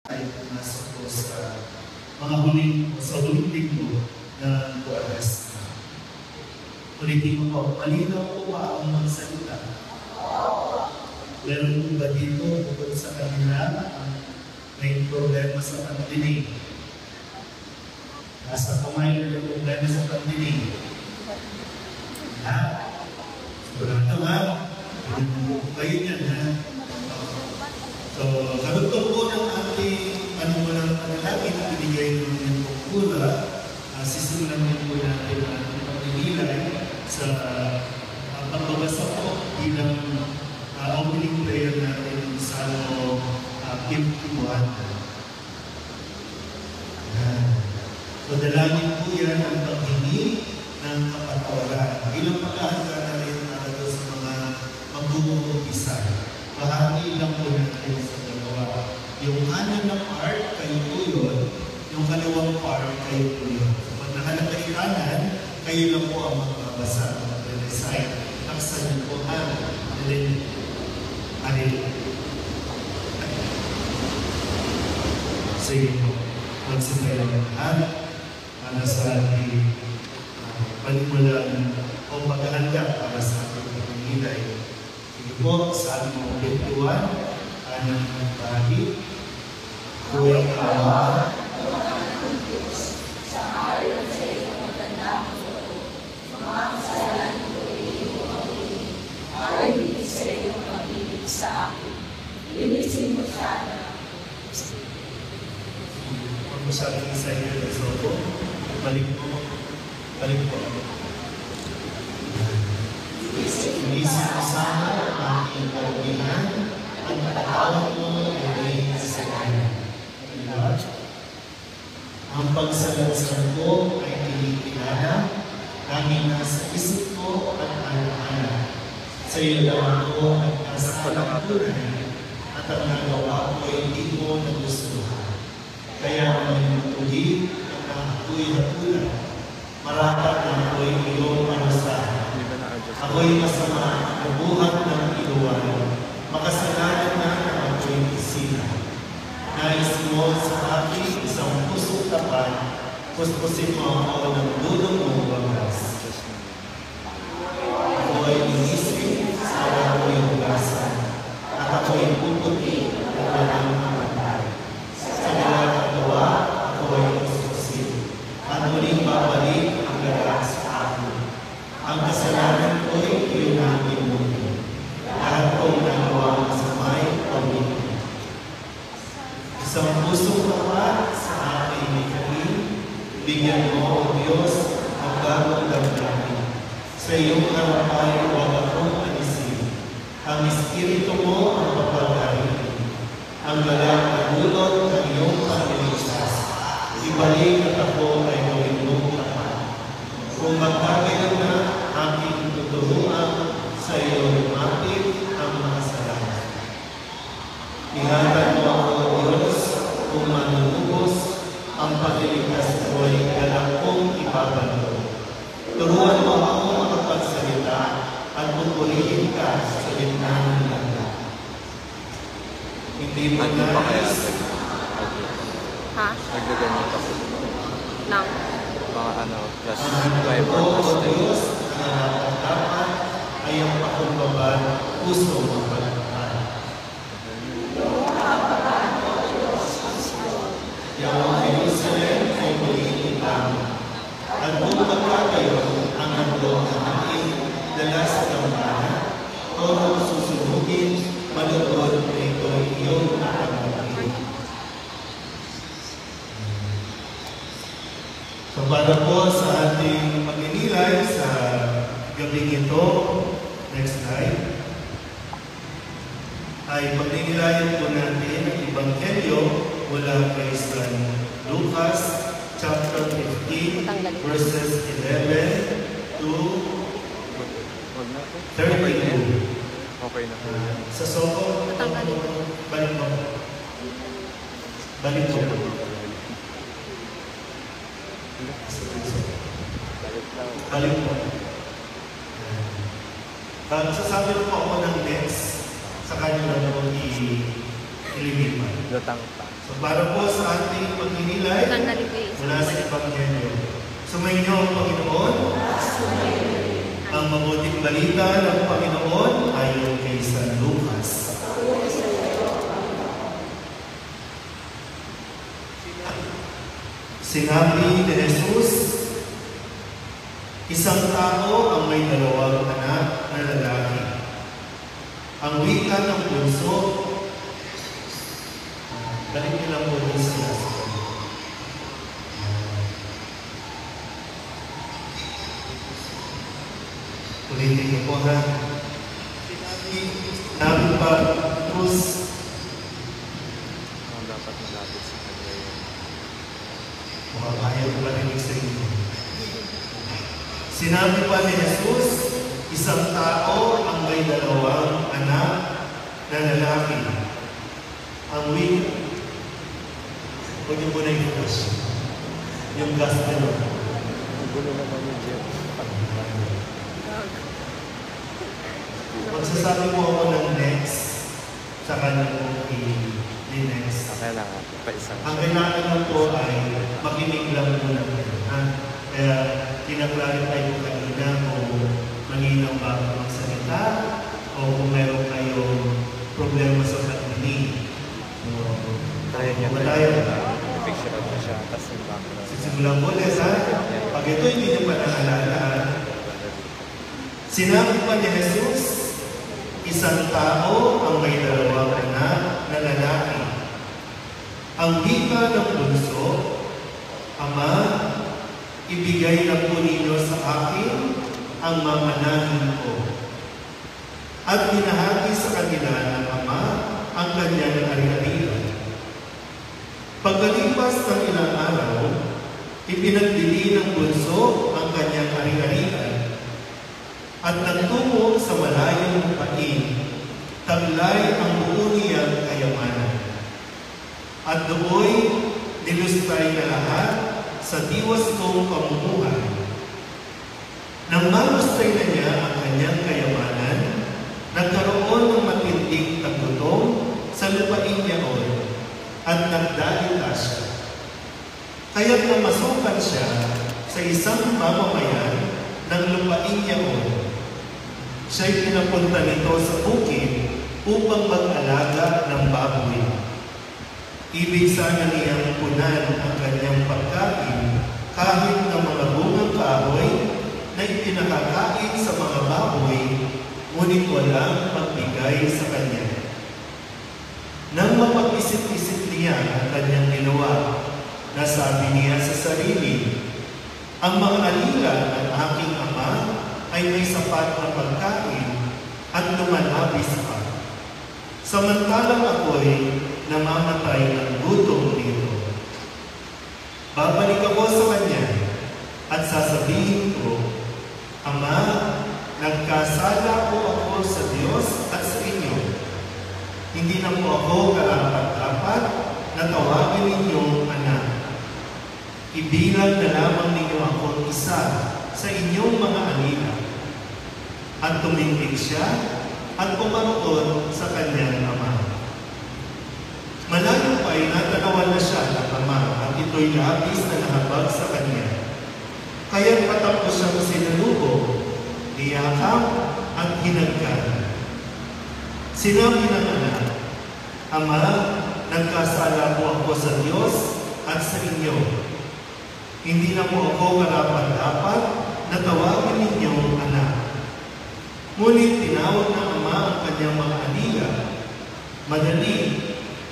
ay pumasok po sa mga huling linggo ng Kuwares. Ulitin ko po, malinaw po ba ang magsalita? Meron po ba dito bukod sa kanila may problema sa pandinig? Nasa kamay na yung problema sa pandinig. Ha? Sigurado ha? Pinagbubuko kayo niyan ha? So, karugtong po ng ating panumulang panalangin na binigay ng yung pagkula, sisimulan po natin ang ating pagdilay sa pagbabasa po bilang opening prayer natin sa Salmo 51. So, dalangin po yan ang paghingi ng kapatawaran. Bilang pag-ahanda na rin natin sa mga magbubupisa. Bahagi lang po natin sa dalawa. Yung kanan na part, kayo po yun. Yung kalawang part, kayo po yun. So, pag nakalap kayo kanan, kayo lang po ang magbabasa. Mag-recite. Taksan niyo po ang sige po. Magsipayo ng lahat. Para sa ating panimulan o paghahanda para sa ating pagpangilay. Sige po, Salmo 51, kanang bahagi. Huwag kawa, sa ayon sa iyong magandang mga kasalanan ko ay hindi sa iyong pag-ibig sa akin. Linisin mo sana. Pag-usabi sa iyo, Sopo. Balik po. Inisip mo sana ang aking karugihan at patawag mo ay sa kanya. Ang pagsalansan ko ay tinitingala, laging nasa isip ko at alaala. Sa iyo lang ako at nasa kalangkuran at ang nagawa ko ay hindi mo nagustuhan. Kaya may matulid ako'y nakulan, marapat na ako'y iyong manusahan. Ako'y masama, nabuhat ng iluwan, makasalanan na ako'y isina. Nais mo sa akin isang pusong tapat, puspusin mo ako ng dudong mong bagas. Ako'y inisip, sana ako'y hugasan, at ako'y puputi at walang mamatay. Sa nilagagawa, ako'y at muling babalik ang lahat sa akin. Ang kasalanan ko'y iyong nakimunin. Lahat kong nagawa masama'y pamilya. Isang pusong tapat sa aking likhain, bigyan mo, O Diyos, ang bagong damdamin. Sa iyong harapan, huwag akong alisin. Ang Espiritu mo ang papagaling. Ang galang na dulot ng iyong paniligtas. Ibalik at ako ay gawin mo tapat. Kung magkagayon na aking tuturuan sa iyo lumapit ang mga salamat. Ingatan mo ako, Diyos, kung manunubos ang pagliligtas ko'y galang kong ipapalo. Turuan mo ako makapagsalita at pupurihin ka sa gitna ng lahat. Hindi mo nais naggaganito ako. Nang? Mga plus 5 or plus 10. Ang dapat ay ang pakumbabal puso ng pagkakaan. Yung Jerusalem ay muliin lamang. At kung magkakayon ang handog ng aking dala sa kampana, o susunugin, malugod na ito iyong nakakapagin. So para po sa ating pagninilay sa gabing ito, next slide, ay pagninilayan po natin ang Ebanghelyo mula kay San Lucas chapter 15 verses 11 to 32. Okay na po. Sa Soko, balik mo. Balik mo. Sasabi po ako ng next sa kanya na ililipat. Lutang pa. So para po sa ating pagninilay mula sa Ebanghelyo. Sumainyo ang Panginoon. Ang mabuting balita ng Panginoon ayon kay San Lucas. Sinabi ni Jesus, isang tao ang may dalawang anak na lalaki. Ang wika ng bunso, balik niyo lang po din sila. Ulitin niyo po ha. Sinabi pa, Cruz, Ang dapat malapit sa kanya yun. mukhang ayaw ko marinig sa inyo. Sinabi pa ni Jesus, isang tao ang may dalawang anak na lalaki. Ang wika, huwag niyo muna yung flash. Yung gas na yun. Ang gulo naman yung Jeff. Magsasabi po ako ng next sa kanyang i-next. Kailangan pa isang Ang kailangan lang po ay makinig lang muna kayo. Kaya kinaklarify ko kanina kung malinaw ba ang magsalita o kung meron kayong problema sa pagdinig. Kaya niya Kung tayo, picture na siya. Tapos yung background. sisimulan ko ulit ha. Pag ito hindi niyo pa naalala, sinabi pa ni Jesus, isang tao ang may dalawang anak na lalaki. Ang wika ng bunso, Ama, ibigay na po ninyo sa akin ang mamanahin ko. At binahagi sa kanila ng Ama ang kanyang ari-arian. Pagkalipas ng ilang araw, ipinagbili ng bunso ang kanyang ari-arian at nagtungo sa malayong lupain, taglay ang buo niyang kayamanan. At do'y nilustay na lahat sa diwas kong pamumuhay. Nang malustay na niya ang kanyang kayamanan, nagkaroon ng matinding tagutong sa lupain niya at nagdalita siya. Kaya't namasukan siya sa isang mamamayan ng lupain niya siya'y pinapunta nito sa bukid upang mag-alaga ng baboy. Ibig sana niyang punan ang kanyang pagkain kahit ng mga bungang kahoy na ipinakakain sa mga baboy, ngunit walang magbigay sa kanya. Nang mapag-isip-isip niya ang kanyang ginawa, nasabi niya sa sarili, ang mga alila ng aking ama ay may sapat na pagkain at lumalabis pa. Samantalang ako'y namamatay ng gutom dito. Babalik ako sa kanya at sasabihin ko, Ama, nagkasala po ako sa Diyos at sa inyo. Hindi na po ako karapat-dapat na tawagin ninyong anak. Ibilang na lamang ninyo ako isa sa inyong mga alila. At tumindig siya at pumaroon sa kanyang ama. Malayo pa ay natanawan na siya ng ama at ito'y labis na nahabag sa kanya. Kaya't patapos siyang sinalubong, niyakap at hinagkan. Sinabi ng anak, Ama, nagkasala po ako sa Diyos at sa inyo. Hindi na po ako karapat-dapat na tawagin ninyong anak. Ngunit tinawag ng ama ang kanyang mga alila. Madali,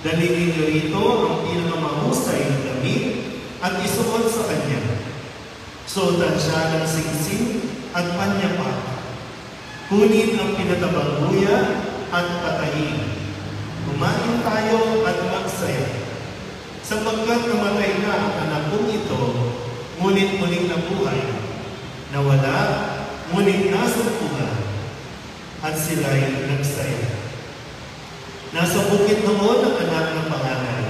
dalhin ninyo rito ang pinakamahusay na damit at isuot sa kanya. Suotan siya ng singsing at panyapak. Kunin ang pinatabang luya at patayin. Kumain tayo at magsaya. Sapagkat namatay na ang anak kong ito, ngunit muling nabuhay. Nawala, ngunit nasumpungan. At sila'y nagsaya. Nasa bukid noon ang anak ng panganay.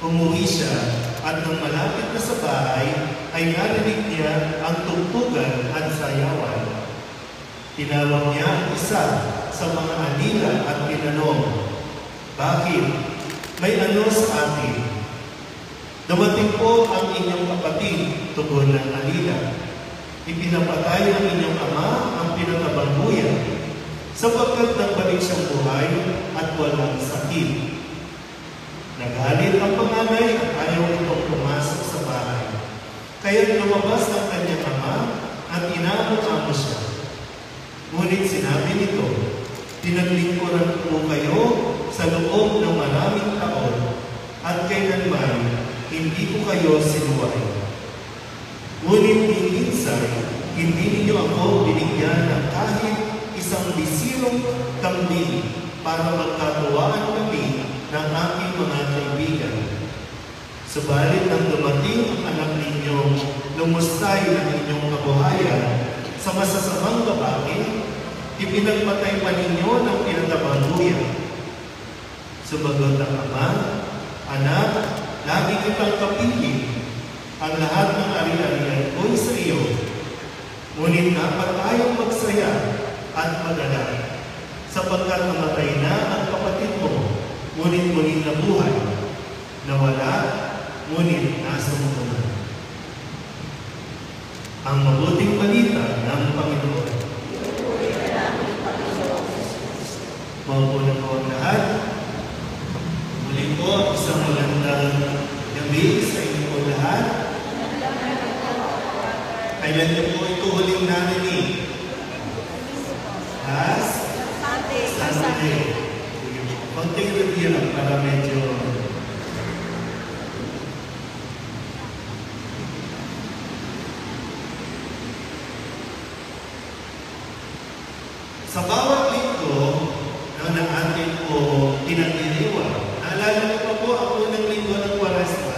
Umuwi siya at nang malapit na sa bahay, ay narinig niya ang tugtugan at sayawan. Tinawag niya ang isa sa mga alila at tinanong, Bakit? may ano sa atin. Dumating po ang inyong kapatid, tugon ng alila. Ipinapatay ng inyong ama ang pinakababuyan, sapagkat nagbalik siyang buhay at walang sakit. Nagalit ang panganay at ayaw itong pumasok sa bahay. Kaya lumabas ang kanyang ama at inaamo-amo siya. Ngunit sinabi nito, pinaglingkuran po kayo sa loob ng maraming taon at kailanman hindi ko kayo sinuway. Ngunit minsan, hindi ninyo ako binigyan ng kahit isang bisirong kambing para magkatuwaan kami ng aking mga kaibigan. Subalit nang dumating ang anak ninyong lumustay ng inyong kabuhayan sa masasamang babae, ipinagpatay pa ninyo ng pinakababuyan. Sumagot ang ama, anak, lagi kitang kapiling. Ang lahat ng ari-arian ko'y sa iyo. Ngunit dapat tayong magsaya at mag-alala, sapagkat namatay na ang kapatid mo, ngunit muling nabuhay, nawala, ngunit nasumunan. Ang mabuting balita ng Panginoon. Maupo na po ang lahat. Muli po, isang magandang gabi sa inyo po lahat. Kailan niyo po ito huling narinig? Sunday. Konting review lang para medyo sa bawat linggo na atin po pinagdiriwang. Naalala niyo pa po ang unang linggo ng Kwaresma?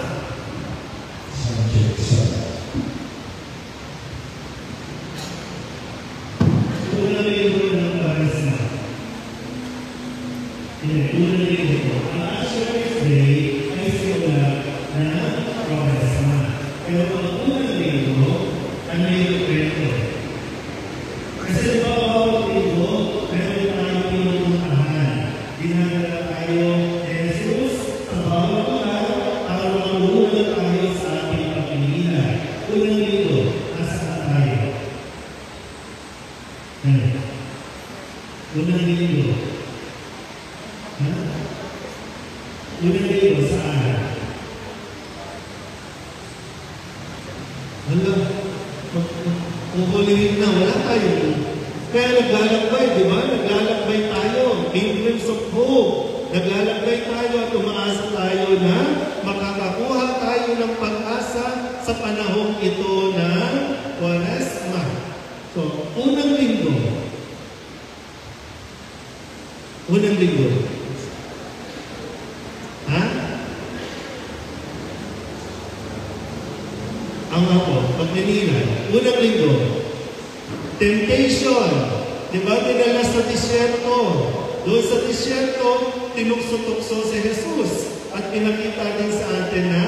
Unang linggo ng Kwaresma. Unang linggo. Ang Ash Wednesday ay simula ng Kwaresma. Pero ang unang linggo ay may kwento. Kasi bawat linggo, meron tayong pinupuntahan. Dinadala tayo ni Jesus sa bawat lugar para makulungan tayo sa ating pagpilihan. Unang linggo, nasaan tayo? Unang linggo. Unang linggo, saan? Wala. Kukulihin na, wala tayo. Kaya naglalakbay, di ba? Naglalakbay tayo. Influence of hope. Naglalakbay tayo at umaasa tayo na makakakuha tayo ng pag-asa sa panahong ito ng Kwaresma. So, unang linggo. Unang linggo. Ha? Ang ako, pagninilay. Unang linggo. Temptation. Di ba dinala sa disyerto? Doon sa disyerto, tinukso-tukso si Jesus. At pinakita din sa atin na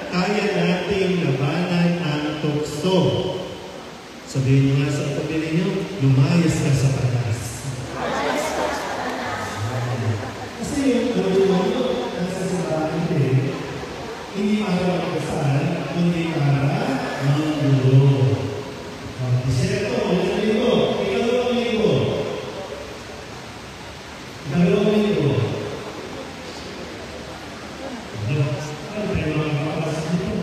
kaya nating labanan ang tukso. Sabihin nyo nga sa tabi ninyo, lumayas ka sa patas. Kasi yung kulungan nyo, nasa sabahan din, hindi para magkasal, kundi para manggulo. Disyerto, unang linggo, ikalawang linggo. Ikalawang linggo. Ano tayo mga kapalas dito?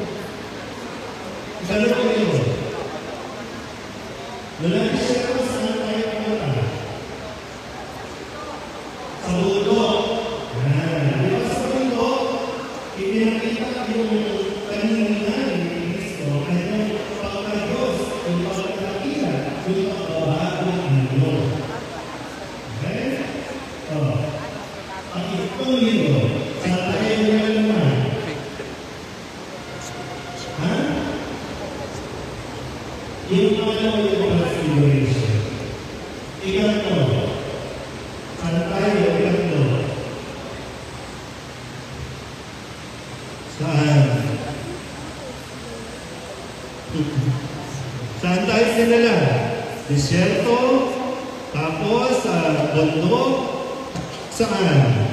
Ikalawang linggo. Mula disyerto, saan tayo pumunta? Sa mundo. Di ba sa mundo, ipinakita yung kaninginan ni Cristo, kanyang pagka-Diyos, yung pagkakakila, yung pagbabago ng mundo. Okay? Ang itong linggo, saan tayo nila naman? Ha? Yung pangalawa yung transfiguration. Ikanto, saan tayo ikanto? Saan? Saan tayo sinala? Disyerto, tapos bundok, saan?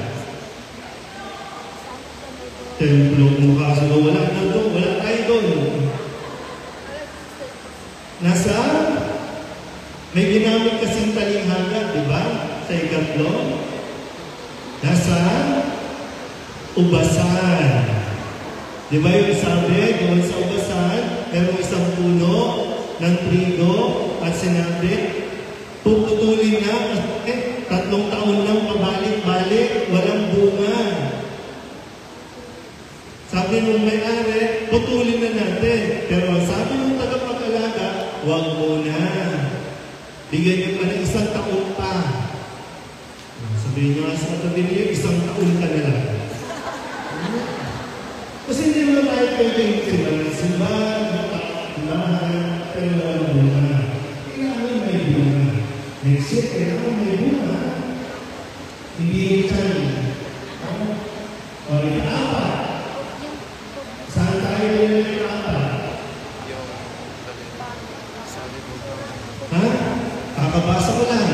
templo, kung makasulo, wala na doon, wala tayo doon. Nasa, may ginamit kasing talinghaga, di ba? Sa ikatlo. Nasa, ubasan. Di ba yung sabi, doon sa ubasan, merong isang puno ng trigo at sinabi, puputulin na kasi 3 taon lang pabalik-balik, walang bunga. Sabi nung may-ari, putulin na natin. Pero sabi nung tagapag-alaga, huwag muna. Bigyan niyo pa ng 1 taon pa. Sabihin niyo nga sa katabi niyo, 1 taon ka na lang. Kasi hindi naman tayo pwedeng simba, pero walang bunga. Kailangan may bunga. Next year, kailangan may bunga. Hindi yung chan. O ika-apat. Saan tayo yung ika-apat? Ha? Kakabasa ko lang.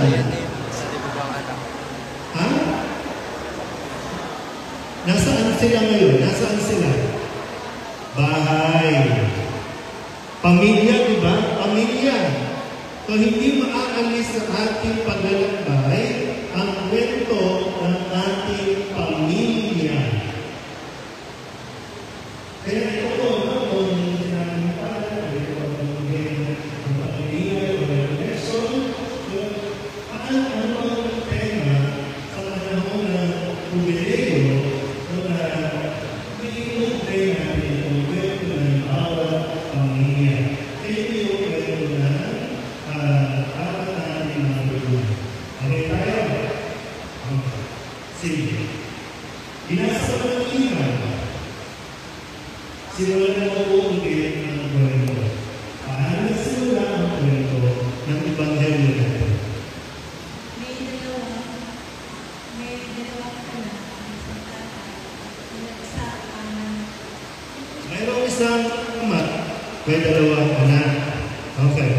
Ha? Nasaan sila ngayon? Nasaan sila? Bahay. Pamilya, di ba? Pamilya. So, hindi maaalis sa ating paglalakbay ang kwento ng ating pamilya. Kaya ito po, kung sinabi pa, ito ang pamilya, o lesson, paano ang tema sa panahon ng jubileo na iinugay natin ang kwento ng bawat pamilya. Kaya ito yung kwento na okay tayo? Sige. Binasa ko ng iman. Sinulan na uulit ang kwento. Paano nagsimula ang kwento ng Ebanghelyo natin? May dalawang anak. Mayroong isang ama, may 2 anak. Okay.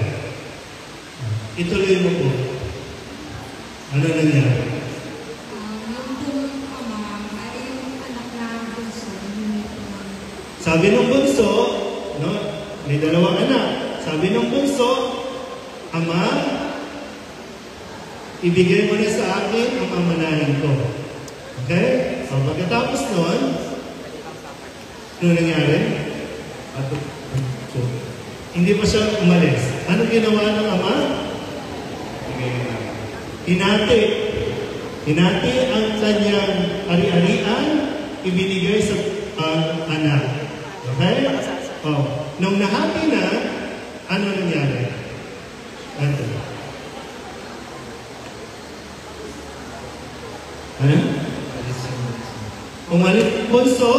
Ituloy mo po. Ano nangyari? Yung ama ay yung anak na bunso. Sabi ng bunso, no? May 2 anak. Sabi ng bunso, Ama, ibigay mo na sa akin ang mamanahin ko. Okay? So, pagkatapos nun, ano nangyari? Hindi pa siya umalis. Ano ginawa ng ama? Hinati ang kanyang ari-arian, ibinigay sa anak. Okay? Oh. Nung nahati na, ano nangyari? Ano? Ano? Umalis ang bunso,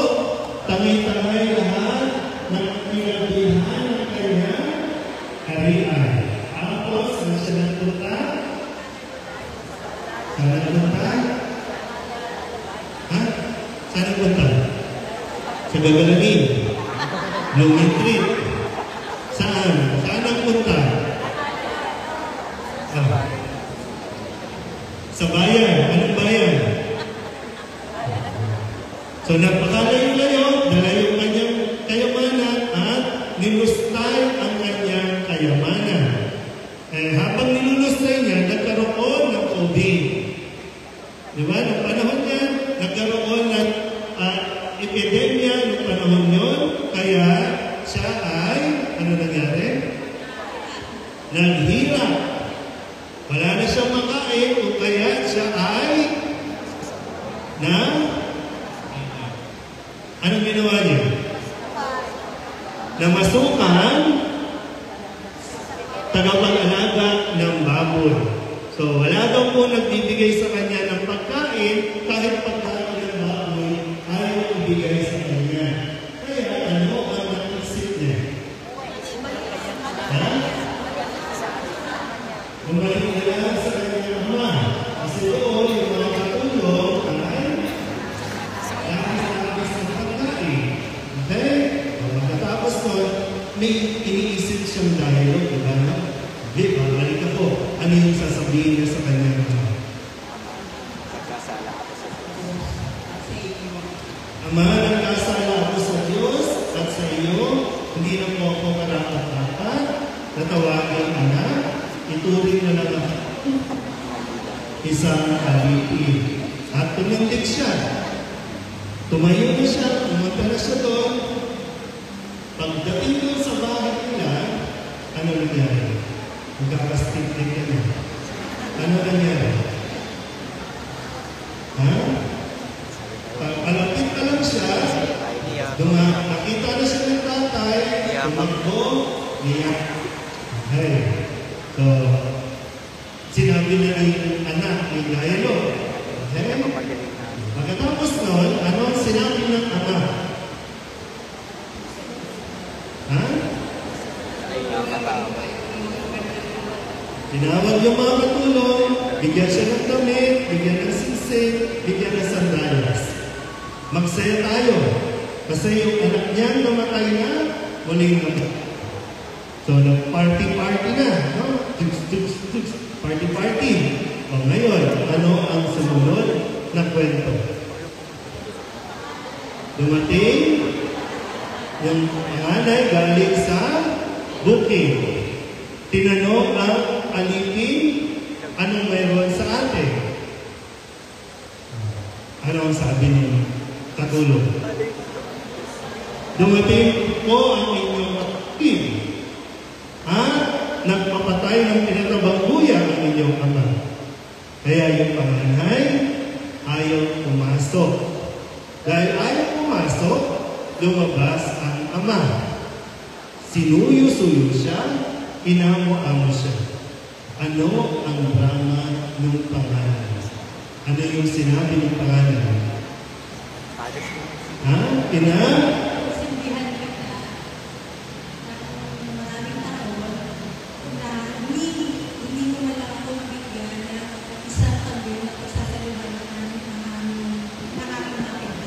tangay-tangay lahat ng pinagbilhan ng kanyang arian. Tapos, saan siya nagpunta? Saan nagpunta? Ha? Saan nagpunta? Sa Gagalanin. Blooming Tree. Saan? Saan nagpunta? Ah. Sa bayan. Anong bayan? So, napakalayo-layo, dala yung kanyang kayamanan at nilustay ang kanyang kayamanan. Habang nilulustay niya, nagkaroon ng COVID. Di ba? Noong panahon niya, nagkaroon ng epidemya noong panahon yun. Kaya siya ay, ano nangyari? Naghirap. Wala na siyang makain, o kaya siya ay anong ginawa niya? Namasukan tagapag-alaga ng baboy. So, wala daw po nagbibigay sa kanya ng pagkain, kahit pagkain ng baboy ayaw ibigay sa kanya. Kaya, ano ang naisip niya? Ha? Bumalik na lang sa kanyang ama. Kasi doon, yung mga katulong ay nakakabis ng pagkain. Okay? Pagkatapos nun, may iniisip siyang dialogue, diba? Hindi, babalik ako. Ano yung sasabihin niya sa kanyang ama? Ama, nagkasala tindig siya. Tumayo na siya, umunta na siya doon. Pagdating doon sa bahay nila, ano nangyari? Magkakastig-dig ka na. Ano nangyari? Ha? Palapit ka lang siya, nakita na siya ng tatay, tumakbo, niyak. Okay. So, sinabi na ng anak, may dialogue. Okay? Pagkatapos noon, ano ang sinabi ng ama? Ha? Tinawag yung mga katulong, bigyan siya ng damit, bigyan ng singsing, bigyan ng sandalas. Magsaya tayo. Kasi yung anak niya namatay na, muling namatay. So, nag-party-party na. No? Party-party. O ngayon, ano ang sumunod na kwento? Dumating yung panganay galing sa bukid. Tinanong ang alipin, anong mayroon sa atin? Ano ang sabi ng katulong? Dumating po ang inyong kapatid. Nagpapatay ng pinatababuya ang inyong ama. Kaya yung panganay ayaw pumasok. Dahil ayaw pumasok, lumabas ang ama. Sinuyo-suyo siya, inamo-amo siya. Ano ang drama ng panganay? Ano yung sinabi ng panganay? Sindihan kita ng maraming tao na hindi mo man lang ako mabigyan na isang tabi na pagsasalihan ng aming nakita.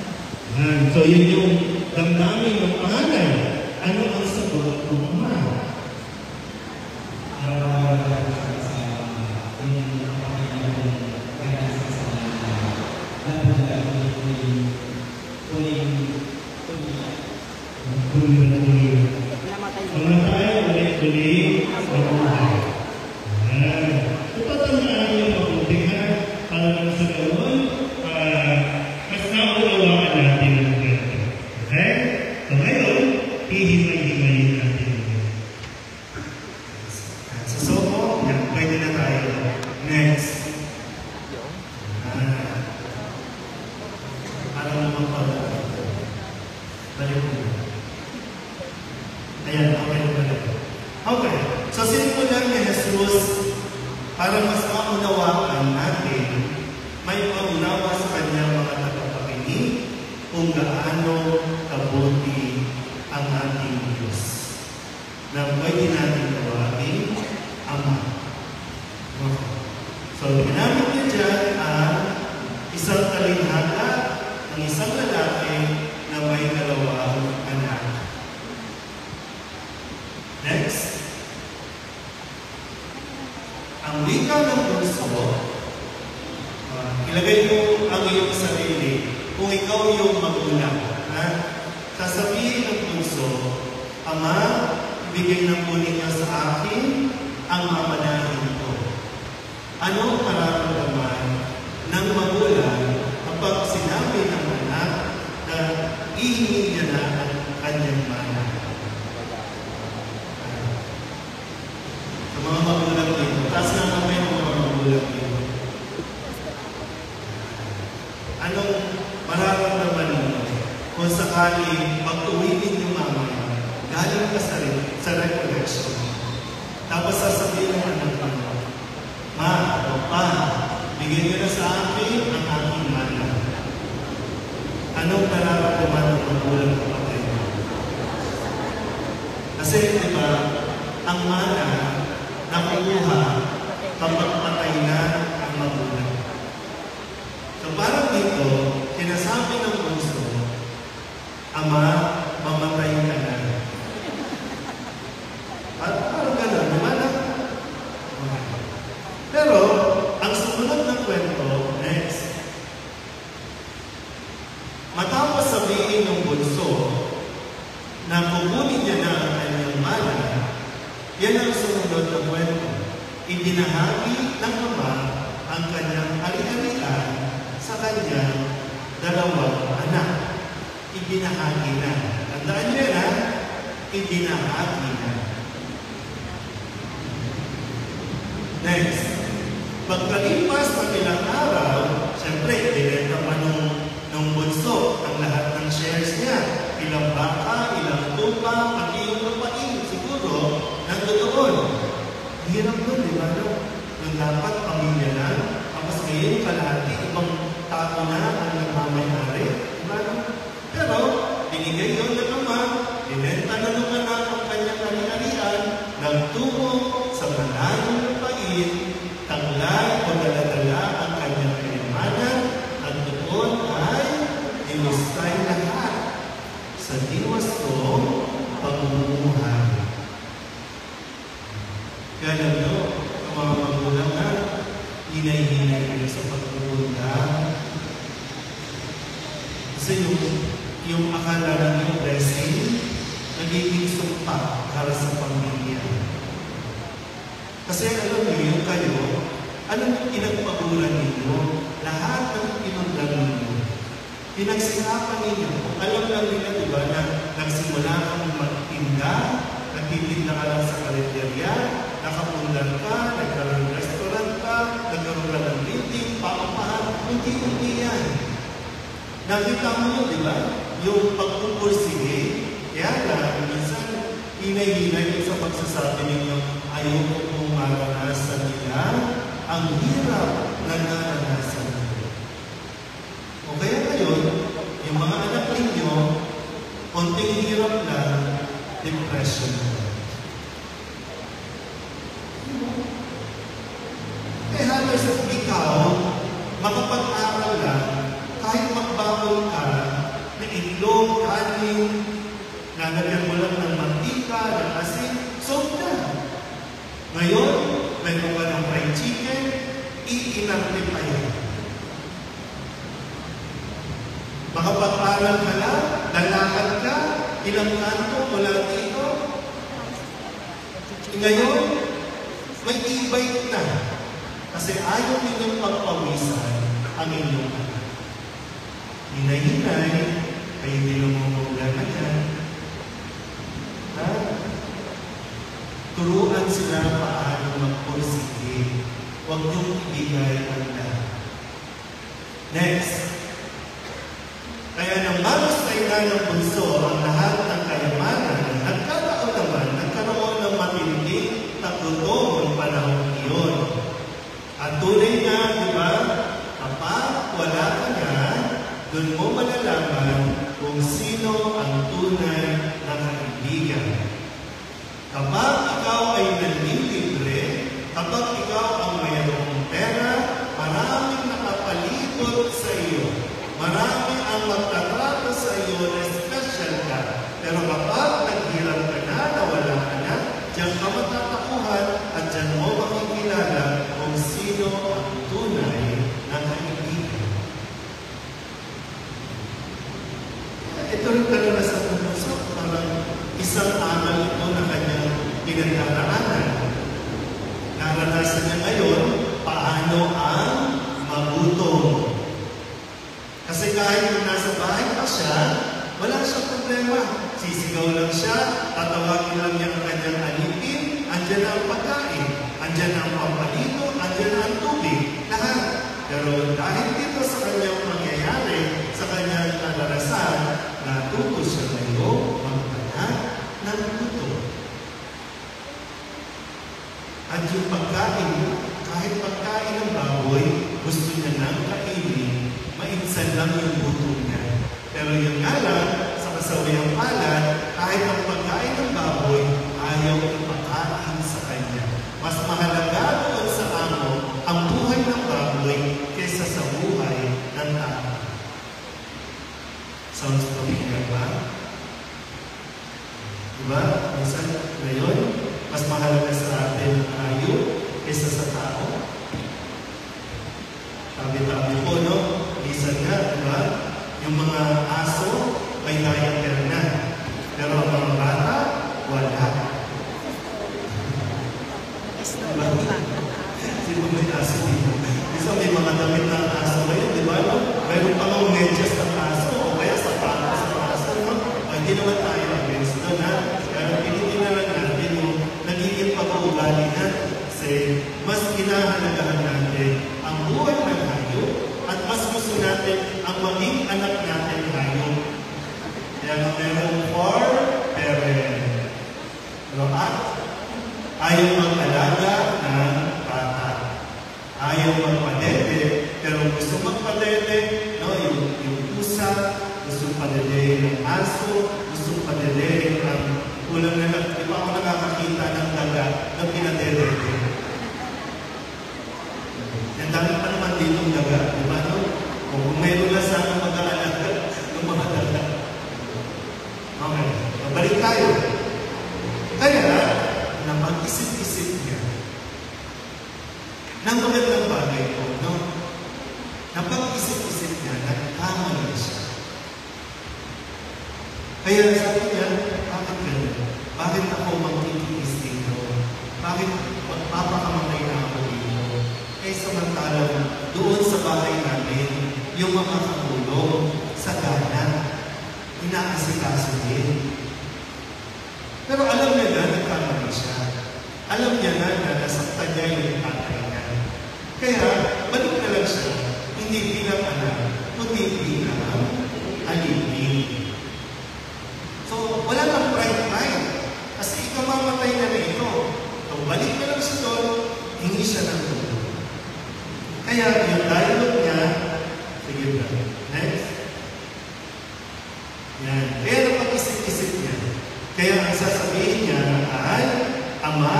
So yun yung damdamin ng panganay. Ano ang sagot ng ama? Ilagay mo ang iyong sarili kung ikaw yung magulang. Sasabihin ng puso, Ama, ibigay na po ninyo sa akin ang mamanahin ko. Anong mararamdaman ng magulang kapag sinabi ng anak na ihingi niya na ang kanyang mana? Sa mga magulang dito, taas na kami ng mga magulang dito. Anong mararamdaman ninyo kung sakali pag-uwiin yung mamaya, galing ka sa recollection. Tapos sasabihin ng anak mo, Ma, Pa, bigyan nyo na sa akin ang aking mana. Anong nararamdaman ng magulang kapatid? Kasi, di ba, ang mana nakukuha kapag patay na ang magulang. So parang dito, sinasabi ng puso, Ama, mamatay ka na. At parang gano'n, di ba na? Pero, ang sumunod na kwento, next. Matapos sabihin ng bunso na kukunin niya na ang kanyang mana, yan ang sumunod na kwento. Ibinahagi ng ama ang kanyang ari-arian sa kanyang dalawang anak. Ibinahagi na. Tandaan niyo na, ibinahagi na. Next. Pagkalipas ng ilang araw, siyempre, binenta pa nung bunso ang lahat ng shares niya. Ilang baka, ilang tupa, pati yung lupain. Siguro, nandoon. Hirap nun, di ba? Nung dapat pamilya na, tapos ngayon kalahati, ibang tao na ang nagmamayari. Di ba? Pero, binigay yun ng ama, binenta na nung anak ang kanyang ari-arian, nagtungo sa malayong lupain, taglay o daladala ang kanyang kayamanan, at doon ay inustay lahat sa diwastong pamumuhay. Kaya alam nyo, ang mga magulang na hinay-hinay kayo sa pagpupunda. Kasi yung akala ng yung blessing, nagiging sumpa para sa pamilya. Kasi alam niyo, yung kayo, anong pinagpaguran ninyo? Lahat ng pinundan ninyo. Pinagsikapan ninyo. Alam lang nila, di ba, na nagsimula kang magtinda, nagtitinda ka lang sa kalendarya, nakapundan ka, nagkaroon ng restaurant ka, nagkaroon ka ng building, paupahan, hindi yan. Nakita mo yun, di ba? Yung pagpupursige, kaya lang, minsan, hinay-hinay sa pagsasabi ninyo, ayaw kong maranasan nila ang hirap na naranasan nila. O kaya ngayon, yung mga anak ninyo, konting hirap lang, depression na. Eh halos ikaw, makapag-aral lang, kahit magbawal ka, na itlog, kanin, nalagyan mo lang ng mantika, ng asin, sold na. Ngayon, mayroon ka ng fried chicken, iinarte pa yan. Makapag-aral ka lang, lalakad ka, ilang kanto mula dito. Ngayon, may e-bike na. Kasi ayaw ninyong pagpawisan ang inyong anak. Hinay-hinay, kayo dinumumula na yan. Ha? Turuan sila paano magpursige. Huwag niyong ibigay ang lahat. Next. Kaya nang marustay na ng bunso ang lahat ng kayamanan, nagkataon naman, nagkaroon ng matinding tagutom ng panahon iyon. At tunay na, di ba, kapag wala ka na, doon mo malalaman kung sino ang tunay na kaibigan. Kapag ikaw ay nanlilibre, kapag ikaw ang mayroong pera, maraming nakapalibot sa iyo. Marami ang magtatrato sa iyo na special ka. Pero kapag naghirap ka na, nawala ka na, diyan ka matatakuhan at diyan mo makikilala kung sino ang tunay na kaibigan. Ito rin talaga sa puso, parang isang aral ito na kanyang pinagdaraanan. Naranasan niya ngayon paano ang magutom. Kasi kahit kung nasa bahay pa siya, wala siyang problema. Sisigaw lang siya, tatawagin lang niya ang kanyang alipin, andyan na ang pagkain, andyan na ang pampalito, andyan na ang tubig, lahat. Pero dahil dito sa kanyang mangyayari, sa kanyang naranasan, natuto siya ngayon magpanak ng gutom. At yung pagkain, kahit pagkain ng baboy, gusto niya nang kainin, mainsan lang yung gutom niya. Pero yung nga lang, sa kasawayang palad, kahit ang pagkain ng baboy, ayaw ipakain sa kanya. Mas mahalaga doon sa amo ang buhay ng baboy kaysa sa buhay ng tao. Sounds familiar ba? Diba? Minsan, ngayon, mas mahalaga sa atin ang hayop kaysa sa tao. Tabi-tabi po, no? Minsan nga, diba? Yung mga aso, may diaper na. Pero ang mga bata, wala. Diba? Sino may aso dito? Minsan may mga damit na aso ngayon, diba? No? Mayroon pa mga medyas na doon, ha? Pero tinitingnan lang natin yung nagiging pag-uugali natin. Kasi mas kinahalagahan natin ang buhay ng hayop at mas gusto natin ang maging anak natin hayop. Kaya meron for parent. Pero ayaw mag-alaga ng bata. Ayaw magpadede, pero gusto magpadede, no? Yung pusa, gusto padede ng aso, gusto padede ng ulang na lang. Di ba ako nakakakita ng daga na pinadede? Ang dami pa naman ditong daga, di ba? No? Kung mayroon na sana mag-aalaga ng mga daga. Okay, balik tayo. Kaya, napag-isip-isip niya ng magandang bagay po, no? Napag-isip-isip niya, nagkamali siya. Kaya sabi niya, bakit gano'n? Bakit ako magtitiis dito? Bakit magpapakamatay na ako dito? Eh samantalang doon sa bahay namin, yung mga katulong sa gana, inaasikaso din. Pero alam niya na, nagkamali siya. Alam niya na nasaktan niya yung tatay niya. Kaya, balik na lang siya, hindi bilang anak, kundi bilang alipin. So, wala kang right mind. Kasi ikaw mamatay na ito. So, balik na lang siya doon, hindi siya ng tulong. Kaya, yung dialogue niya, sige ba, next. Yan. Kaya napag-isip-isip niya. Kaya ang sasabihin niya ay, Ama,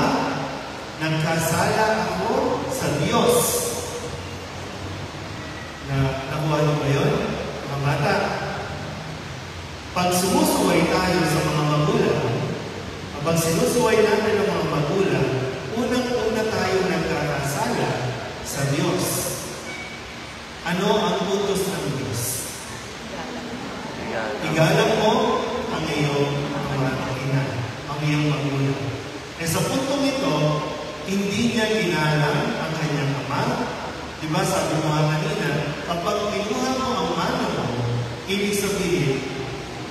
nagkasala ako sa Diyos. Nakuha niyo ba yun? Mga bata. Pag sumusuway tayo sa mga magulang, pag sinusuway natin ang mga magulang, unang-una tayo nagkakasala sa Diyos. Ano ang utos ng Diyos? Igalang mo ang iyong mga ina, ang iyong magulang. Eh sa puntong ito, hindi niya ginalang ang kanyang ama. Diba sabi mo nga kanina, kapag kinuha mo ang mana mo, ibig sabihin,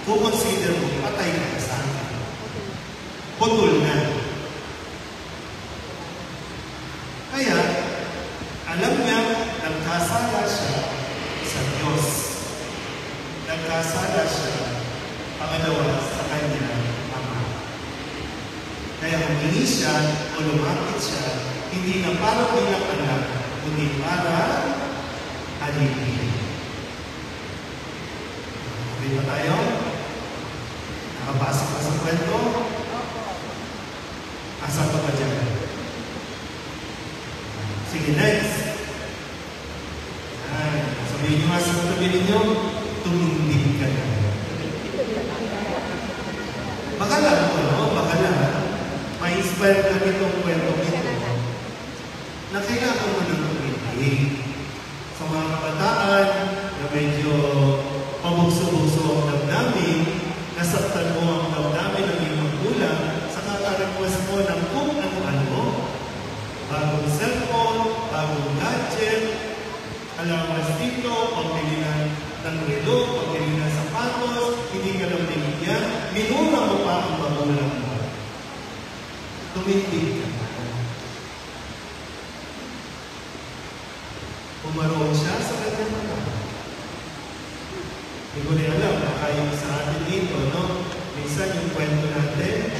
kukonsider mo, patay ka sa akin. Putol na. Kaya, alam niya, nagkasala siya sa Diyos. Nagkasala siya, pangalawa, sa kanyang ama. Kaya humingi siya o lumapit siya, hindi na para bilang anak, kundi para alipin. Okay ba tayo? Nakapasok ka sa kwento? Asa pa ba dyan? Sige, next. Sabihin nyo nga sa katabi ninyo, tumindig ka na. Baka lang po, no? Baka lang. Ma-inspire ka nitong kwento nito. Na kailangan mo ng tumindig. Sa mga kabataan na medyo pabugso-bugso ang damdamin, nasaktan mo ang damdamin ng iyong magulang, saka ka-request mo ng kung ano-ano, bagong cellphone, bagong gadget, alawas dito, pagbili ng relo, pagbili ng sapatos, hindi ka lang binigyan, minura mo pa ang magulang mo. Tumindig ka. Umaroon siya sa kanyang mga. Hindi ko rin alam, baka yung sa atin dito, no? Minsan yung kwento natin,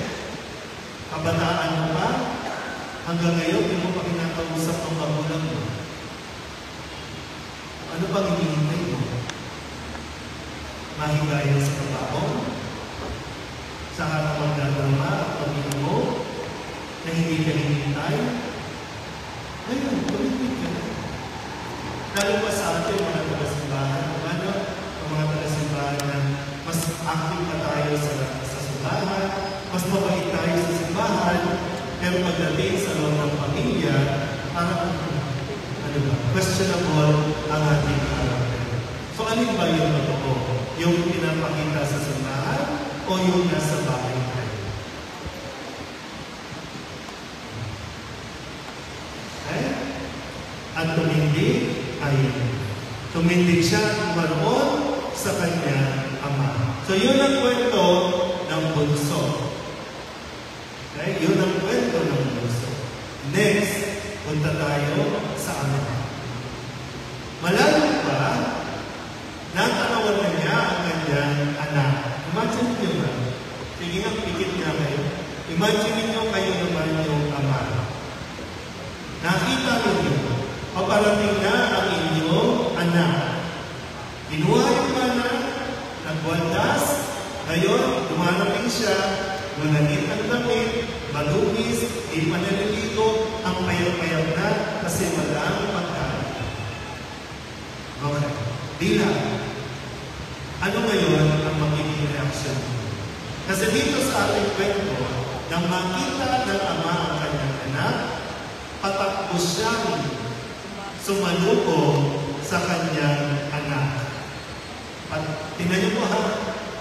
kabataan mo pa, hanggang ngayon, hindi mo pa kinakausap ng magulang mo. Ano bang hinihintay mo? Mahigayan sa trabaho? Sa harap magdadrama at pamilya mo? Na hindi ka hinihintay? Ayun, tumitig ka na. Lalo pa sa atin, mga taga-simbahan, ano? Ang mga taga-simbahan na mas active pa tayo sa simbahan, mas mabait tayo sa simbahan, pero pagdating sa loob ng pamilya, parang, ano ba, questionable ang ating karakter. So, alin ba yung totoo? Yung pinapakita sa simbahan o yung nasa bahay tayo? Okay? At tumindig siya umaroon sa kanyang ama. So, yun ang kwento ng bunso. Next, punta tayo sa Ama. Malayo pa, natanawan na niya ang kanyang anak. Imagine niyo ba? Sige nga, pikit nga kayo. Imagine niyo kayo naman yung Ama. Nakita niyo, paparating na ang inyong anak. Kinuha yung anak, nagwaldas, ngayon, dumarating siya, mananit ang damit, malumis, di pa naliligo, ang payag-payag na kasi malang pagkain. Okay. Di lang. Ano ngayon ang magiging reaksyon? Kasi dito sa ating kwento, nang makita ng ama ang kanyang anak, patakbo siyang sumalubong sa kanyang anak. Tingnan niyo po ha,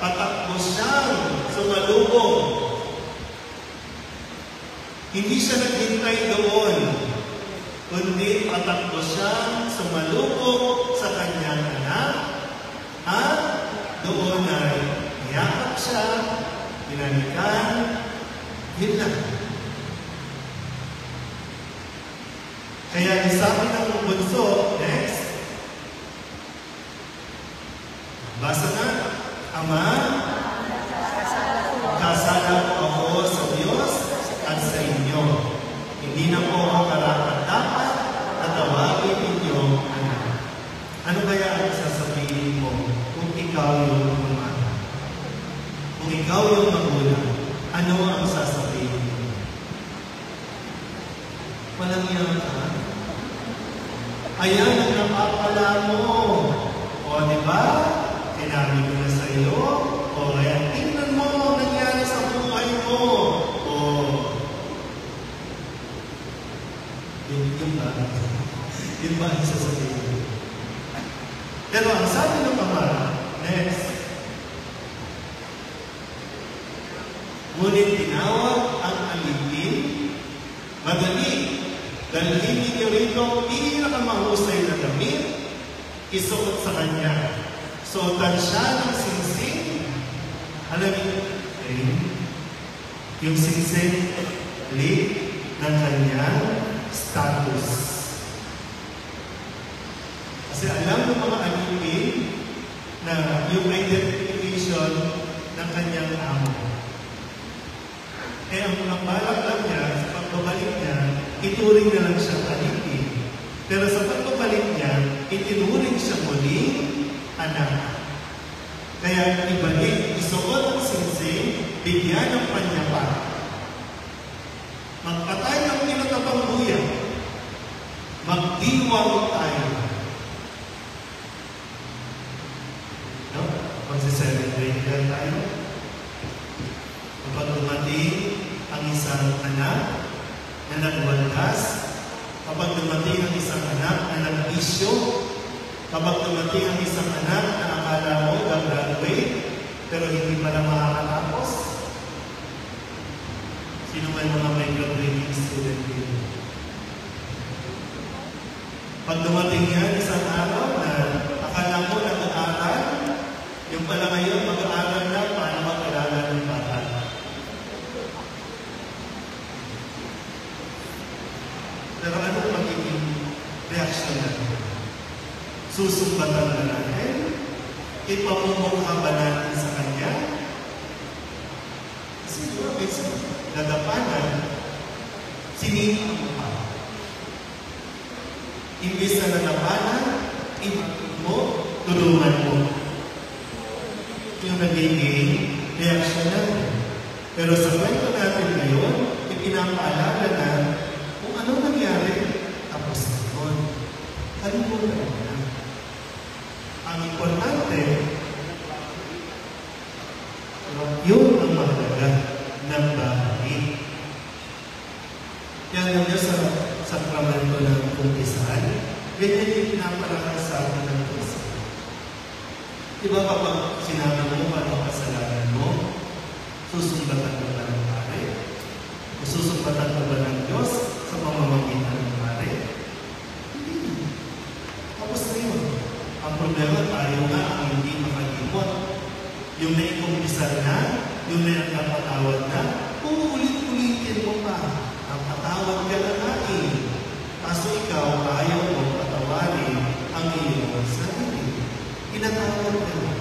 patakbo siyang sumalubong. Hindi siya naghintay doon, kundi patakbo siyang sumalubong sa kanyang anak at doon ay niyakap siya, pinanikan, yun lang. Kaya sabi ng bunso, next, basa na, Ama, kasala po ako sa Diyos at sa inyo. Hindi na po ako karapat-dapat na tawagin ninyong anak. Ano kaya ang sasabihin mo kung ikaw yung ama? Kung ikaw yung magulang, ano ang sasabihin mo? Walang yan ka. Ayan ang napapala mo. O, di ba? Sinabi ko na sa iyo. O, kaya tingnan mo ang nangyari sa buhay mo. O, yun ba? Yun ba ang sasabihin? Pero ang sabi ng ama, next, ngunit tinawag ang alipin, madali, dalhin ninyo rito pinakamahusay na damit, isuot sa kanya. Suotan siya ng singsing. Alam niyo, yung singsing, lit ng kanyang status. Kasi alam ng mga alipin na yung identification ng kanyang amo. Kaya ang balak lang niya, sa pagbabalik niya, ituring na lang siyang alipin. Pero sa pagbabalik niya, itinuring siya muli anak. Kaya ibalik, isuot ang singsing, bigyan ng panyapa. Magpatay ng tinatabang buya. Magdiwang tayo. No? Magsi-celebrate yan tayo. Kapag dumating ang isang anak na nagwaldas, kapag dumating ang isang anak na nag-isyo, kapag dumating ang isang anak na akala mo gag-graduate, pero hindi pa na makakatapos, sino may mga may graduating student dito? Pag dumating yan, isang araw na akala mo nag-aaral, yung pala ngayon mag-aaral na paano mag-alala ng bata. Pero ano magiging reaction natin? Susumbatan na natin? Ipamumukha ba natin sa kanya? Kasi diba, minsan, nadapanan, sinino ang mukha. Imbis na nadapanan, ibig mo, tulungan mo. Yung nagiging reaction natin. Pero sa kwento natin ngayon, ipinapaalala na kung ano nangyari, tapos na yun. Kalimutan mo na. Ang importante, yun ang mahalaga ng bahay. Yan ang Diyos sa sakramento ng kumpisan, ganyan yung pinapalakad sa atin ng Diyos. Diba kapag sinabi mo paano kasalanan mo, susumbatan mo ba ng pare? O susumbatan mo ba ng Diyos sa pamamagitan ng pare? Hindi. Tapos na yun. Ang problema, tayo nga ang hindi makalimot. Yung naikumpisan na, yung napatawad na, uulit-ulitin mo pa. Napatawad ka na natin. Kaso ikaw, ayaw mo patawarin ang iyong sarili. Pinatawad ka na.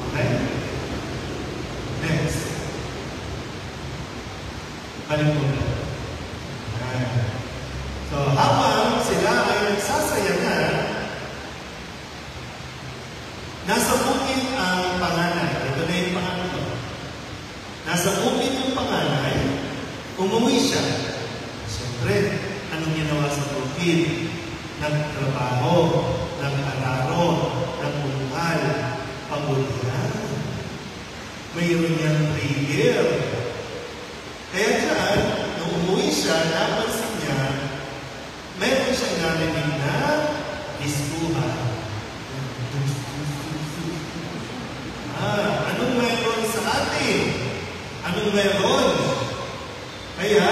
Okay? Next. Balik mo na. So, habang sila ay nagsasayanan, nasa bukid ang panganay. Ito na yung panganay. Nasa bukid yung panganay, umuwi siya. Siyempre, anong ginawa sa bukid? Nagtrabaho, nag-araro, nagpungal, pagulyan. Mayroon niyang trigger. Kaya dyan, nung umuwi siya, napansin niya, mayroon siyang narinig na diskuhan. Anong mayroon sa atin? Anong mayroon? Kaya,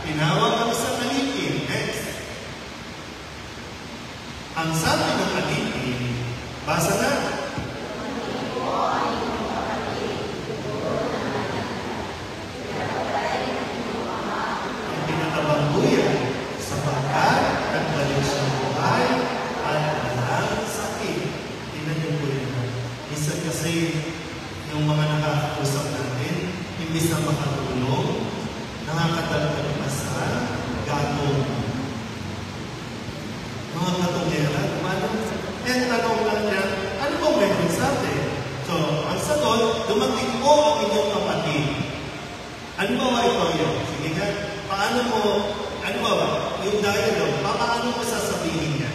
tinawag ang isang alipin. Next. Ang sabi ng alipin, basa na. Ang pinatabangguyan, sapagkat nagbalik siyang buhay at walang sakit. Tingnan niyo po yun. Minsan kasi yung mga nakakausap natin, imbis na makatulong, nakakatagdag pa sa gatong. Mga katungera, tanong lang niya, ano ba meron sa atin? So, ang sagot, dumating po ang inyong kapatid. Ano ba ito yun? Sige nga, paano mo, ano ba yung dialogue, paano mo sasabihin niya?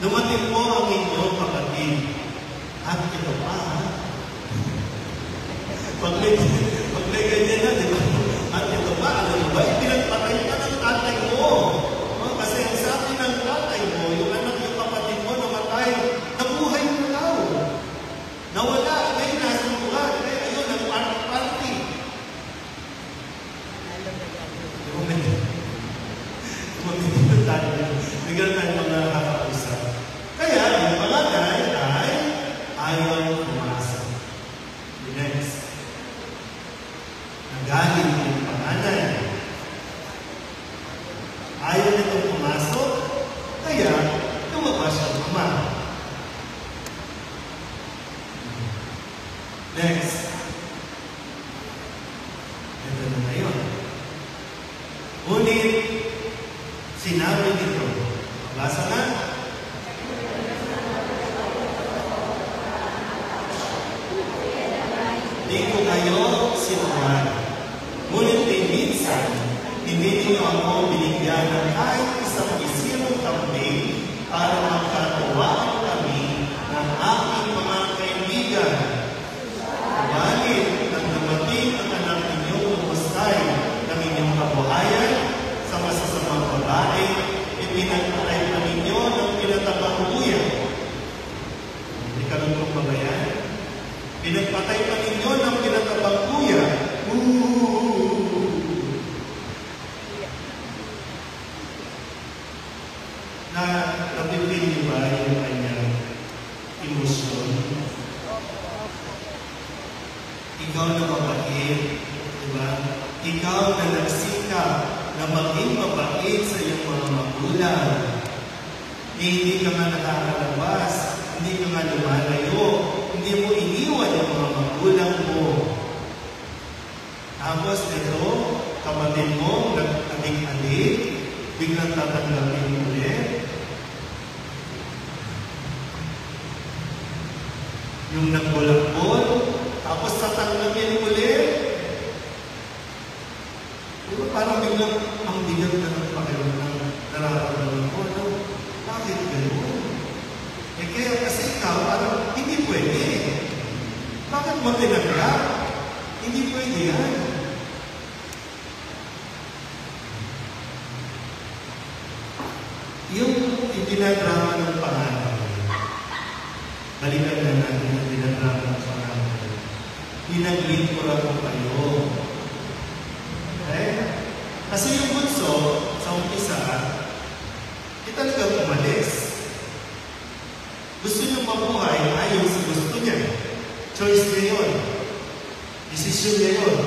Dumating po ang inyong kapatid. At ito pa, pag may ganyan na, di ba? At ito pa, alam mo ba, pinagpatay ka ng tatay mo. Kasi ang sabi ng tatay mo, yung anak yung kapatid mo namatay, nabuhay mo daw. Nawala, ngayon nasa buhay. Kaya ayun, ang party. Bigyan tayo mga kakausap. Kaya, yung pangatay ay ayaw pumasok. Next. Nagaling yung panganay. Ayaw nitong pumasok, kaya lumabas siyang ama. Next. Ito na ngayon. Ngunit, sinabi nito, basa na. Di ko kayo sinuhan. Ngunit minsan, hindi niyo ako binigyan ng kahit isang isirong kambing para magkatuwaan kami ng aking mga kaibigan. Ngunit, nang dumating ang anak ninyong umustay ng inyong kabuhayan sa masasamang babae, ipinagpatay pa ninyo ng pinatabang buyan. Ikaluntok ba ba yan? Pinagpatay pa ninyo ng pinatabang buyan. Napipil niyo ba yung kanyang emosyon? Ikaw na mabait, diba? Ikaw na nagsikap na maging mabait sa iyong mga magulang. Hindi ka nga nakakalabas, hindi ka nga lumalayo, hindi mo iniwan yung mga magulang mo. Tapos ito, kapatid mo, nag-adik-adik, biglang tatanggapin ulit. Yung nagbulakbol, tapos tatanggapin ulit. Diba parang biglang ang bigat na ng pakiramdam ng nararamdaman ko, no? Bakit gano'n? Kaya kasi ikaw, parang hindi pwede. Bakit mo tinanggap? Hindi pwede yan. Yung itinadrama ng pangalan, balikan na natin ang itinadrama ng pangalan. Pinaglingkuran ko kayo. Okay? Kasi yung bunso, sa umpisa, talagang umalis. Desisyon niya yun.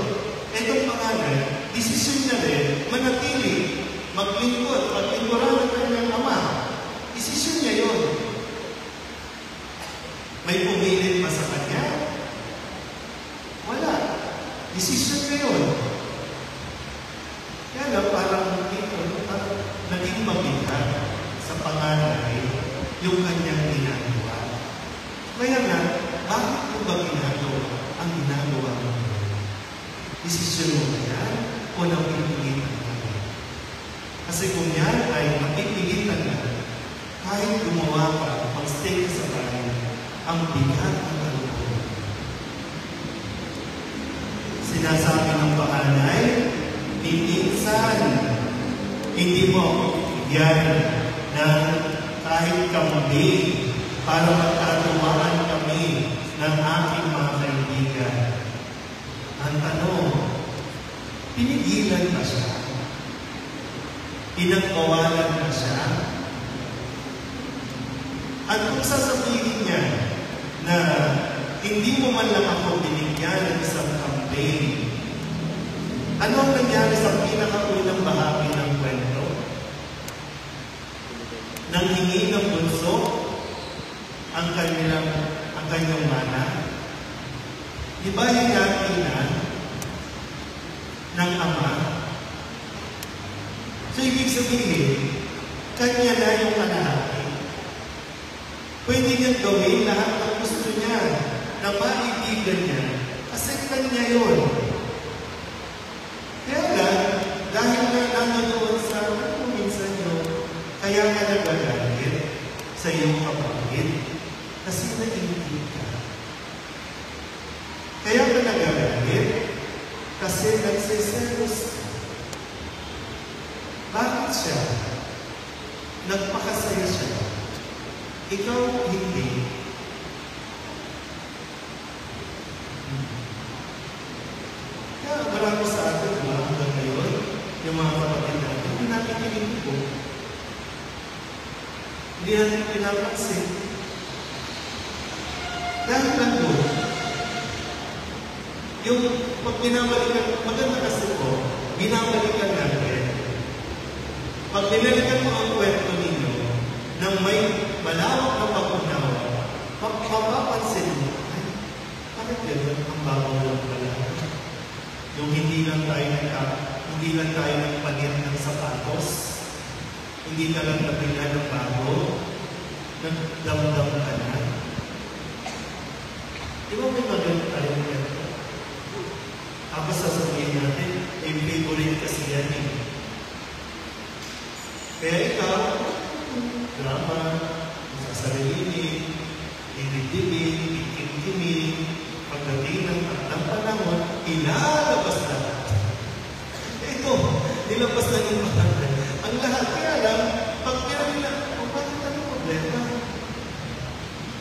Itong panganay, desisyon niya rin manatili, maglingkod, maglingkuran ng kanyang ama. Desisyon niya yun. May pumilit pa sa kanya? Wala. Desisyon niya yun. Kaya lang parang naging mabigat sa panganay yung kanyang ginagawa. Kaya nga, bakit mo ba ginagawa ang ginagawa mo? Desisyon mo ba yan o napipilitan ka? Kasi kung yan ay napipilitan ka, kahit gumawa ka, mag-stay ka sa bahay, ang bigat ng kalooban. Sinasabi ng panganay, minsan, hindi mo yan ng kahit kambing para magkatuwaan kami ng aking mga kaibigan. Ang tanong, pinigilan ba siya? Pinagbawalan ba siya? At kung sasabihin niya na hindi mo man lang ako binigyan ng isang campaign, ano ang nangyari sa pinakaunang bahagi ng kwento? Nang hingi ng bunso ang kanyang mana, di ba hinati na ng ama? So, ibig sabihin, kanya na yung kalahati. Pwede niyang gawin lahat ng gusto niya na maibigan niya kasi kanya yun. Kaya lang, dahil na nanonood sa minsan yun, kaya ka nagagalit sa iyong kapatid kasi naiinggit ka. Kaya ka nagagalit kasi nagsiselos ka. Bakit siya? Nagpakasaya siya. Ikaw hindi. Kaya marami sa atin, hanggang ngayon, yung mga kapatid natin, hindi natin kinikipo. Hindi natin pinapansin. Dahil lang doon, yung pag binabalikan, maganda kasi po, binabalikan natin. Pag binalikan mo ang kwento ninyo, nang may malawak na pag-unawa, mapapansin mo, ay, bakit gano'n ang bago lang pala? Yung hindi lang tayo nagpalit ng sapatos, hindi ka lang nabila ng bago, nagdamdam ka na. Di ba may maganda tayo nito? Tapos sasabihin natin, yung favorite kasi yan eh. Kaya ikaw, drama, sasarilinin, dinidibin, ikimkimin, pagdating ng panahon, ilalabas na. Ito, nilabas na yung panahon. Ang lahat, kaya lang, pag pinagila, bakit ano problema?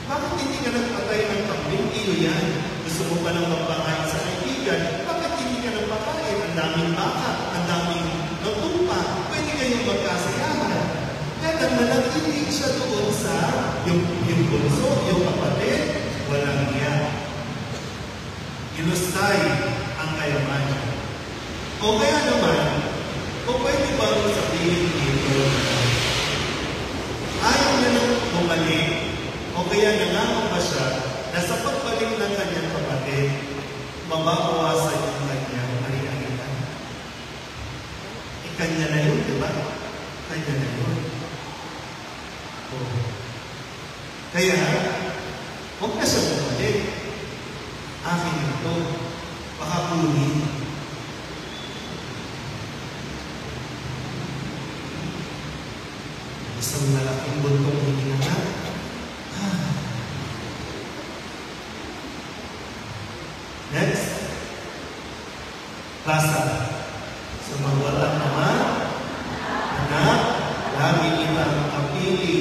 Bakit hindi ka nagpatay ng kambing? Iyo yan. Gusto mo pa lang magpakain sa kaibigan? Bakit hindi ka nagpakain? Ang daming baka, ang daming natupa. Pwede kayong magkasayahan. Kaya nanatili siya doon sa yung bunso, yung kapatid, walang niya. Inustay ang kayamanan. O kaya naman, o pwede ba sabihin dito, ayaw na nang bumalik, o kaya nangangamba siya na sa pagbalik ng kanyang kapatid, mababawasan yung kanyang ari-arian. Kanya na yun, di ba? Kanya na yun. Oh. Kaya, huwag na siya bumalik. Akin ito, baka kunin. Isang malaking buntong hininga. Next. Rasa. Sa mga walang naman, anak, lagi kitang kapili.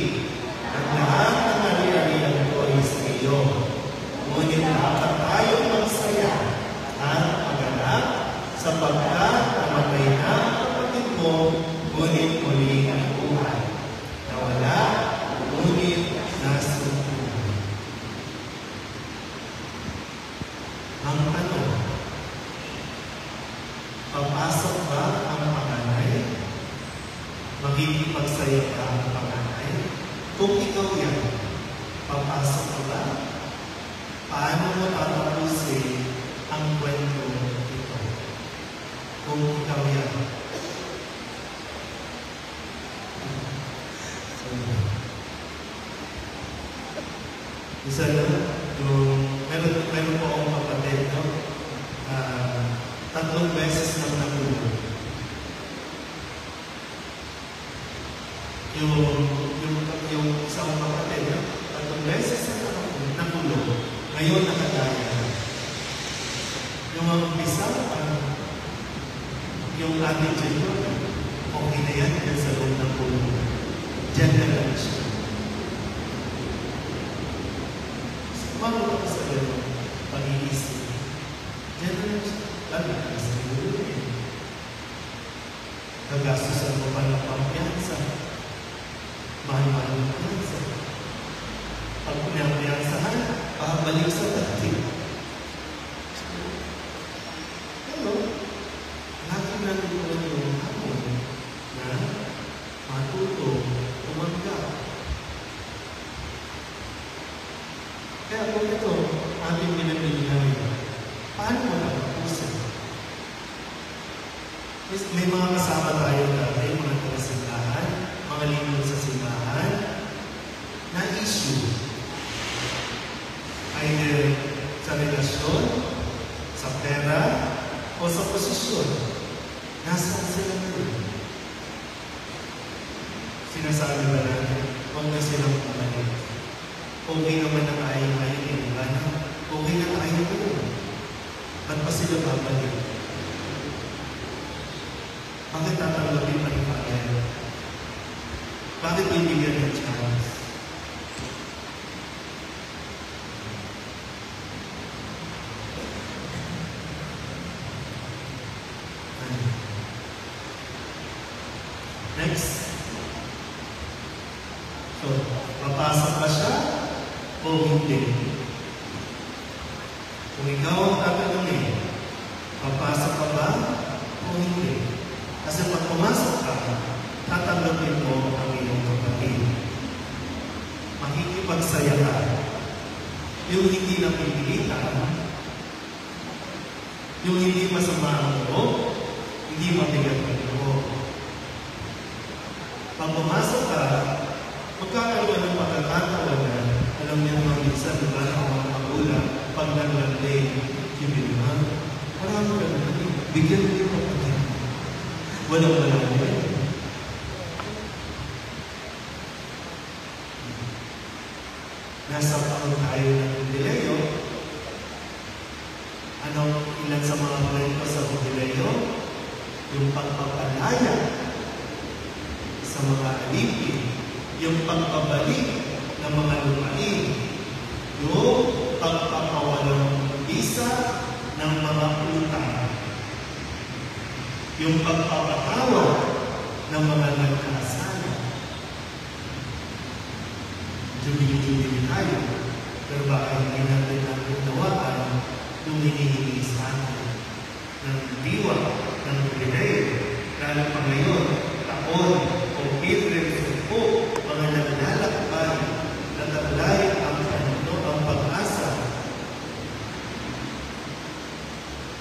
Ang lahat ng ari-arian ko ay sa iyo. Ngunit dapat tayong magsaya at maganap sapagkat namatay na ang kapatid mo, ngunit muli ang buhay. Nawala, ngunit nasa buhay. Ang tanong, ba? Paano mo tatapusin ang kwento ito? Kung ikaw yan. Isa na, meron po akong kapatid, no? 3 beses nang nahulog. Yung isang kapatid, no? 3 beses na nahulog. Ngayon nakagaya. Yung umpisa, yung attitude ko, okay na yan sa loob ng pulo. Diyan na lang siya. Bago ka sa gano'n, pag-iisip. Diyan na lang siya. Lalo ka sa gano'n eh. Nagastusan mo pa ng pampiyansa. Mahal-mahal ng pampiyansa. Pag pinampiyansahan, balik sa dati. Pero, lagi natin ko yung hapon na matuto, umaga. Kaya kung ito, ating pinamilihan, paano mo nakapusin? May mga kasama tayo dati, mga taga-simbahan, mga lingkod sa simbahan, na issue. Either sa relasyon, sa pera, o sa posisyon. Nasaan sila ngayon? Sinasabi ba natin, huwag na silang pumalik. Okay naman na tayo ngayon, diba na? Okay na tayo ngayon. Ba't pa sila babalik? Bakit tatanggapin pa rin tayo? Bakit bibigyan ng chance? Next. So, papasok ba siya o hindi? Kung ikaw ang tatanungin, papasok ka ba o hindi? Kasi pag pumasok ka, tatanggapin mo ang iyong kapatid. Makikipagsaya ka. Yung hindi napipilitan, yung hindi masama ang loob, hindi mabigat ang loob. Pag pumasok ka, magkakaroon ng pagkakatawanan. Alam niyo mga minsan, diba, ang mga magulang, pag naglanding, kibirman, marami ka na, bigyan mo yung kapatid. Walang yun. Nasa taon tayo ng Jubileo. Anong ilan sa mga kwento sa Jubileo? Yung pagpapalaya sa mga alipin, yung pagpabalik ng mga lupain, yung pagpapawalang bisa ng mga utang, yung pagpapatawa ng mga nagkasala. Jubili-jubili tayo, pero baka hindi natin nagawaan yung hinihingi sa atin ng diwa, ng Jubileo, lalo pa ngayon, taon, o pilgrims o mga naglalakbay, nataglay ang pag-asa.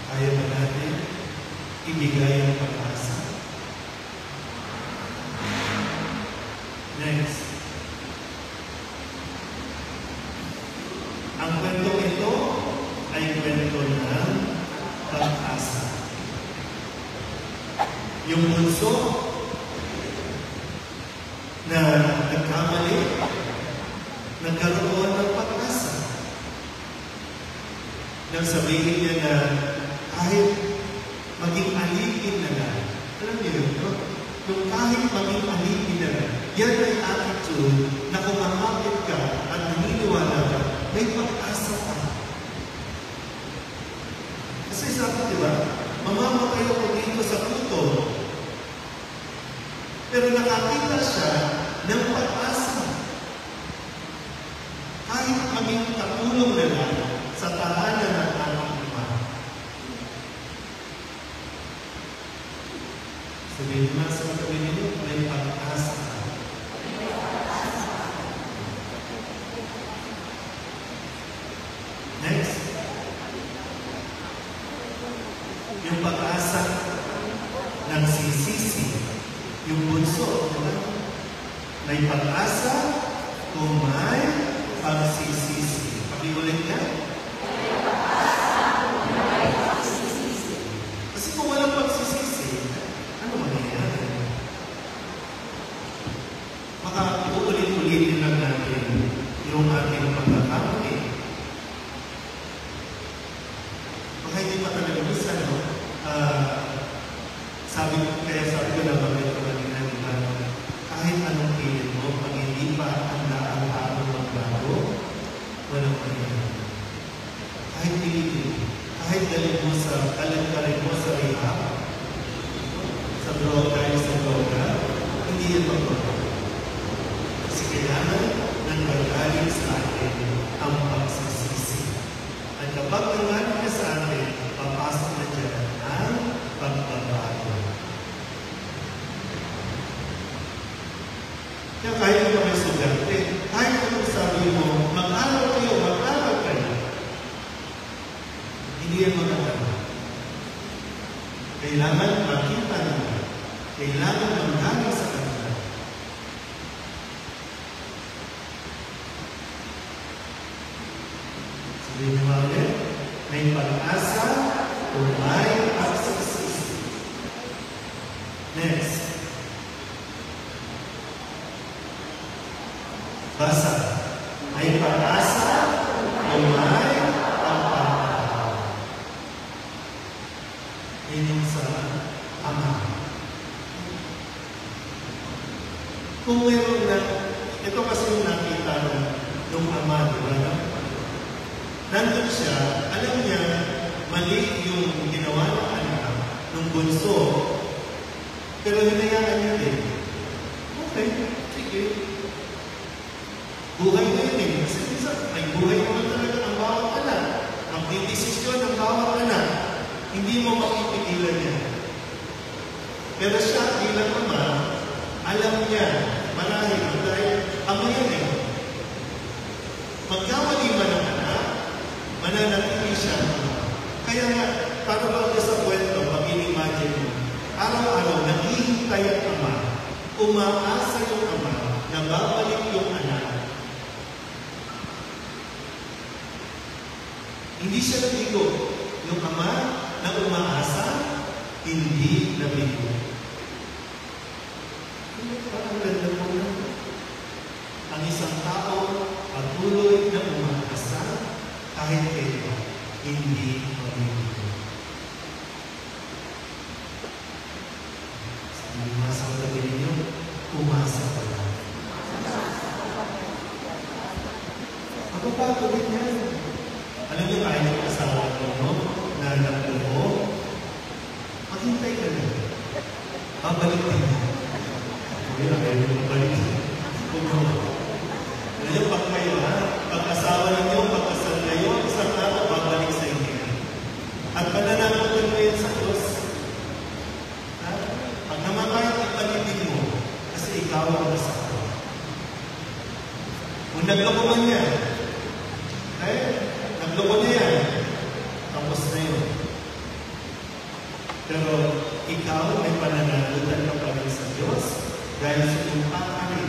Kaya ba natin ibigay ang pag-asa? Next. Ang kwento ito ay kwento ng pag-asa. Yung bunso na nagkamali, nagkaroon ng pag-asa. Nang sabihin niya na kahit maging alipin na lang, alam niyo yun, no? Yung kahit maging alipin na lang, yan ay attitude na kung makakit ka at naniniwala ka, may pag-asa ka. Kasi sabi, di ba, mamamatay ako dito sa puto, pero nakakita siya ng pag-asa. Kahit maging katulong na lang sa tahanan ng aking Ama. Sabihin mo sa katabi ninyo, may pag-asa. May pag-asa kung may pagsisisi. Pakiulit niya. Kasi kung walang pagsisisi, ano mangyayari? Baka uulit-ulitin lang natin yung ating pagkakamali. Baka hindi pa talaga minsan, no? Sabi ko na bakit ko kanina, diba? Kahit anong pilit mo, pag hindi pa handa ang tao magbago, walang mangyayari. Kahit pilit, kahit galing mo sa rehab, sa droga, hindi yan magbago. Kasi kailangan nanggagaling sa atin ang pagsisisi. At kapag nanggagaling ka sa atin, papasok na dyan ang pagbabago. Kaya kahit mo may estudyante, kahit kung sabi mo, mag-aral kayo, hindi yan magagawa. Kailangan makita nila. Kailangan manggaling sa kanila. Sabihin niyo mga ulit, may pag-asa kung may pagsisisi. Next. Basa. May pag-asa kung may pagpapatawa. Yan yung sa Ama. Kung meron na, ito kasi yung nakita ng Ama, di ba? Nandun siya, alam niya, mali yung ginawa ng anak, ng bunso, pero hinayaan niya din. Okay, sige. Buhay na yun eh. Kasi minsan, may buhay naman talaga ang bawat anak. Ang desisyon ng bawat anak, hindi mo mapipigilan niya. Pero siya, bilang Ama, alam niya, marahil, dahil Ama yan eh. Magkamali man ang anak, mananatili siya. Kaya nga, para ba sa kwento, pag in-imagine mo, araw-araw, naghihintay ang Ama, umaasa yung Ama, na babalik yung anak. Hindi siya nabigo. Yung Ama na umaasa, hindi nabigo. Parang ganda mo na. Ang isang tao, patuloy na umaasa, kahit ito, hindi mabigo. Sabi nga sa katabi ninyo, umasa pa lang. Mapapagod din yan. Alam niyo, kahit yung asawa mo, na anak mo, maghintay ka na. Babalik din. Hindi na kayo babalik. Alam niyo, pag kayo, pag-asawa ninyo, pag-asal kayo, isang araw, babalik sa inyo. At pananagutan mo yan sa Diyos. Pag namatay, ipanitin mo, kasi ikaw ang asawa. Kung nagloko man niya, nagloko na yan, tapos na yun. Pero ikaw ay pananagutan ka pa rin sa Diyos dahil sa iyong pangari.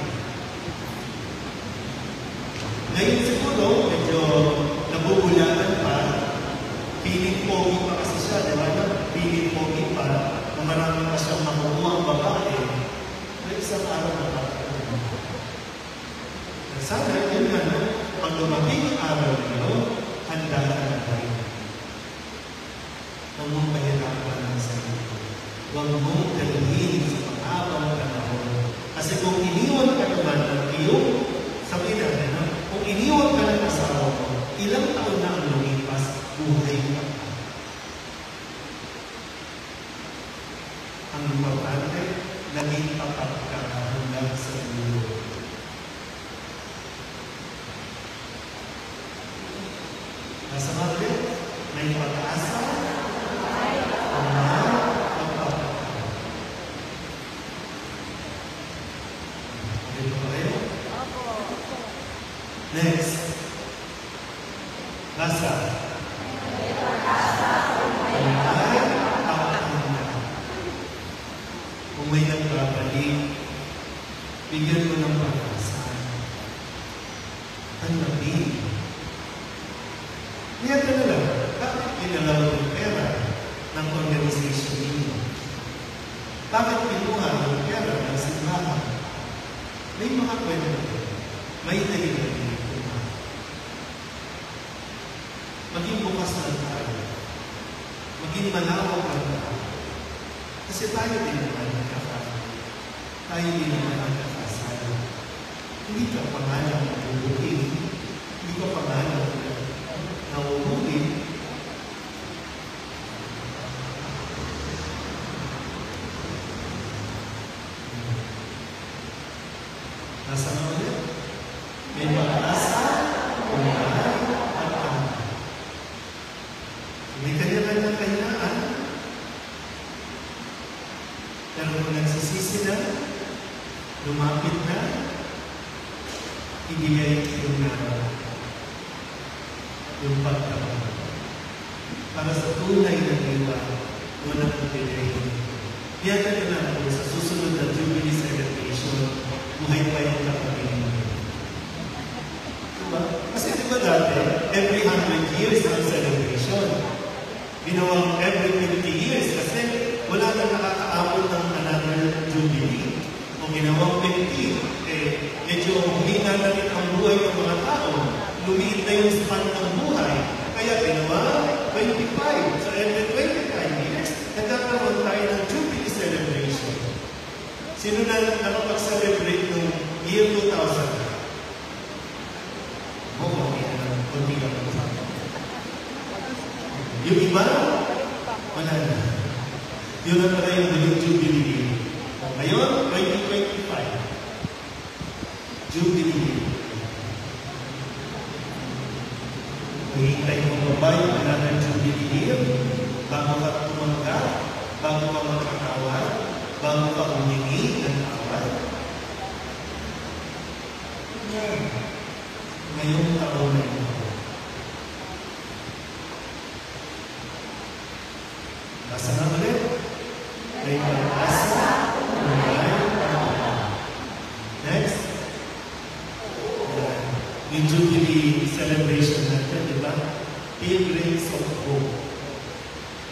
Ngayon siguro, medyo nabubulanan pa, piling pogi pa kasi siya, di ba? Piling pogi pa, na marami pa siyang makukuha ang babae, na isang araw na pa. Sana, yun nga na, pag lumabing araw nyo, handa ka na tayo. Huwag mong pahirapan ang sarili. Huwag mong dalhin sa panghabang panahon. Kasi kung iniwan ka naman ng iyong, sabihin natin, kung iniwan ka ng asawa mo, ilang taon na ang lumipas, buhay ka. Ang importante, naging tapat ka hanggang sa dulo. Nasa mga may pag-asa, next. Nasa. Kung may nagbabalik, Bigyan mo ng pag-asa. Tanggapin. Ngayon na lang, bakit ginalaw yung pera ng organization ninyo? Bakit kinuha yung pera ng simbahan? May mga kwento. May dahilan dito. Maging bukas lang tayo. Maging malawak lang tayo. Kasi tayo din naman nagkakaroon. Tayo din naman nagkakasala. Hindi ka pangalang mabubuting. Hindi ka pangalang nauubutin. Nasa na ulit? May pag-asa, umay, at kami. May kanya-kanyang kahinaan. Pero kung nagsisisi na, lumapit na, ibigay yung pagkakas. Para sa tunay na diwa, unang ibigay. Kaya ka na po sa susunod na Jubilee celebration, buhay pa yung kapatid mo. Diba? Kasi diba dati, every 100 years ang celebration. Ginawang every 50 years kasi wala na nakakaabot ng another Jubilee. Kung ginawang 50, medyo humina na rin ang buhay ng mga tao. Lumiit na yung span ng buhay. Kaya ginawa 25. So every 25 years, nagkakaroon tayo ng Jubilee celebration. Sino na nakapag-celebrate ng year 2000? Okay na. Kunti lang po. Yung iba, wala na. Yun na pala yung Jubilee. Ngayon, 2025. Jubilee. Hihintay mo ba yung another Jubilee year? Bago ka tumanggap, bago ka magkakawal, bago ka humingi ng awal. Ngayong taon na ito. Nasa na ulit? May pag-asa. Next. Yung Jubilee celebration natin, di ba? Pilgrims of Hope.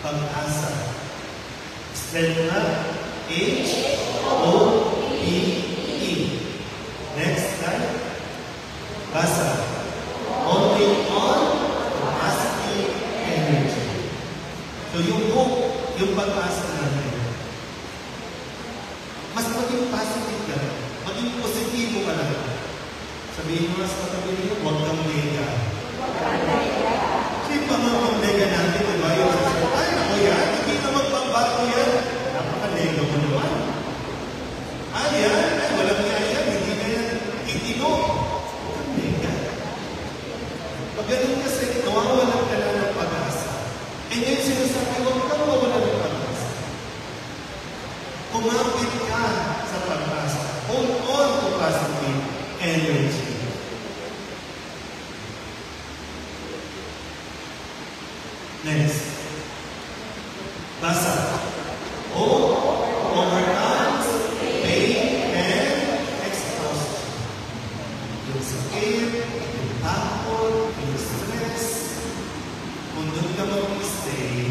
Pag-asa. Spell na H-O-P-E. Next slide. Basa. Only on positive energy. So yung hope, yung pag-asa natin, mas maging positive ka, maging positibo ka lang. Sabihin mo sa katabi niyo, huwag kang mega. Kasi pa mga mega natin, diba? Yung sasabi, ay, ako yan, hindi na magpambato yan. Napaka-mega mo naman. Ay, yan, ay, walang nga yan, hindi na yan, itino. Huwag kang mega. Pag ganun kasi, nawawalan ka na ng pag-asa. And then sinasabi, huwag kang mawalan ng pag-asa. Kumapit ka sa pag-asa. Hold on to positive energy. Next. Basa. Overcomes pain and exhaustion. Yung sakit, yung takot, yung stress. Kung doon ka mag-stay,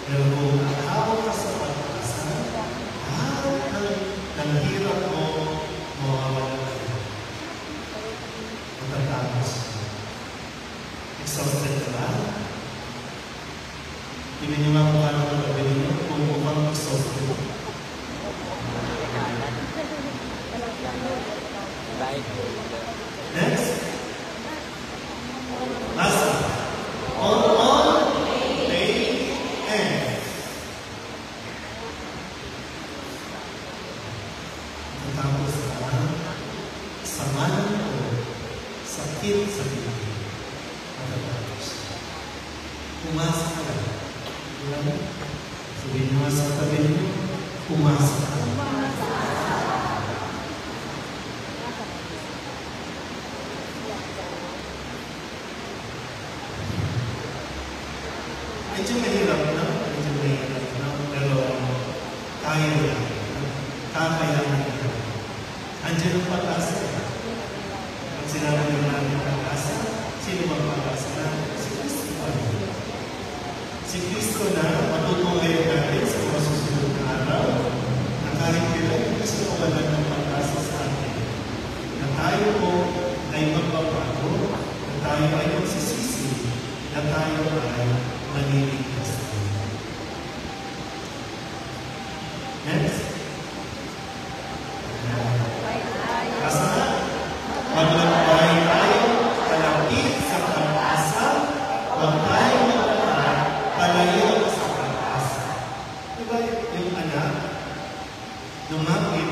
pero kung nakahawak ka sa pag-asa, lahat ng hirap mo, mawawala ka. Matatapos. Exhausted ka ba? Tingnan niyo mga mukha ng katabi niyo kung mukhang exhausted. Next. Basa. On, pain, and. Matapos ka, samahan ko, sakit sa bibig. Matapos. Umasa ka lang. Sabihin mo sa tabi niyo, umasa ka lang. Medyo mahirap na, pero kaya lang. Andiyan ang pag-asa. Pag sinabi naman ng pag-asa, sino bang pag-asa natin? Si Kristo pa rin. Si Kristo na matutuloy natin sa mga susunod na araw na kahit kailan kasi wala ng pag-asa sa atin. Na tayo po ay magbabago, na tayo ay magsisisi, na tayo ay maniligtas. Next. Asa na? Maglakbay tayo kalapit sa pag-asa, huwag tayo maglakbay palayo sa pag-asa. Diba yung anak, lumapit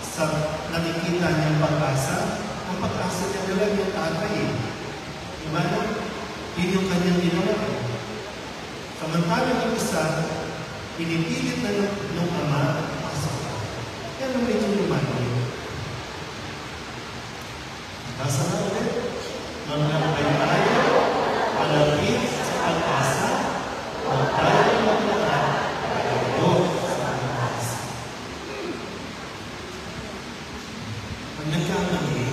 sa nakikita niyang pag-asa, ang pag-asa niya wala yung tatay. Diba na? Yun yung kanyang ginawa. Samantalang ang isa, pinipilit na nung ama, pasok ka. Yan ang medyo lumapit. Asa na ulit? Maglakbay tayo, palapit sa pag-asa, huwag tayo maglakbay palayo sa pag-asa. Pag nagkamali,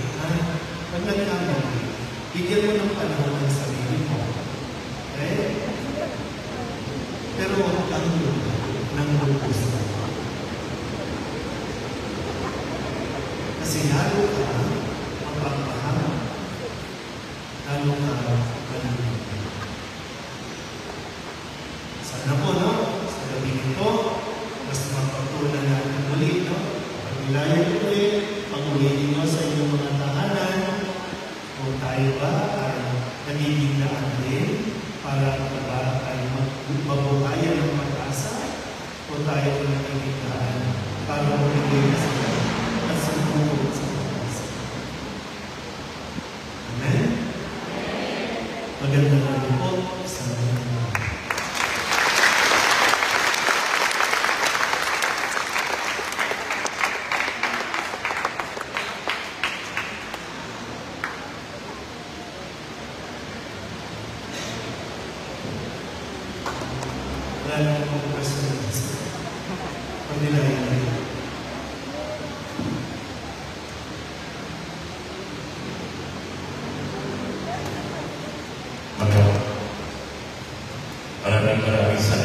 bigyan mo ng panahon ng sarili mo. Okay? Pero huwag kang ng lupos. Kasi lalo ka mapagpahama. Lalo ka malulit. Sana po, no? Sa gabi nito, mas mapagtunan natin ulit, no? Pag-ilayan ulit, pag-uwi ninyo sa inyong mga tahanan, kung tayo ba ay nagiginglaan din para ba ay mabuhayan ng pag-asa o tayo ay nagiginglaan para magbigay sa at sumulog sa pag-asa. Amen? Magandang gabi po sa mga. Wala lang akong questions. Pag nilayan. Maraming salamat.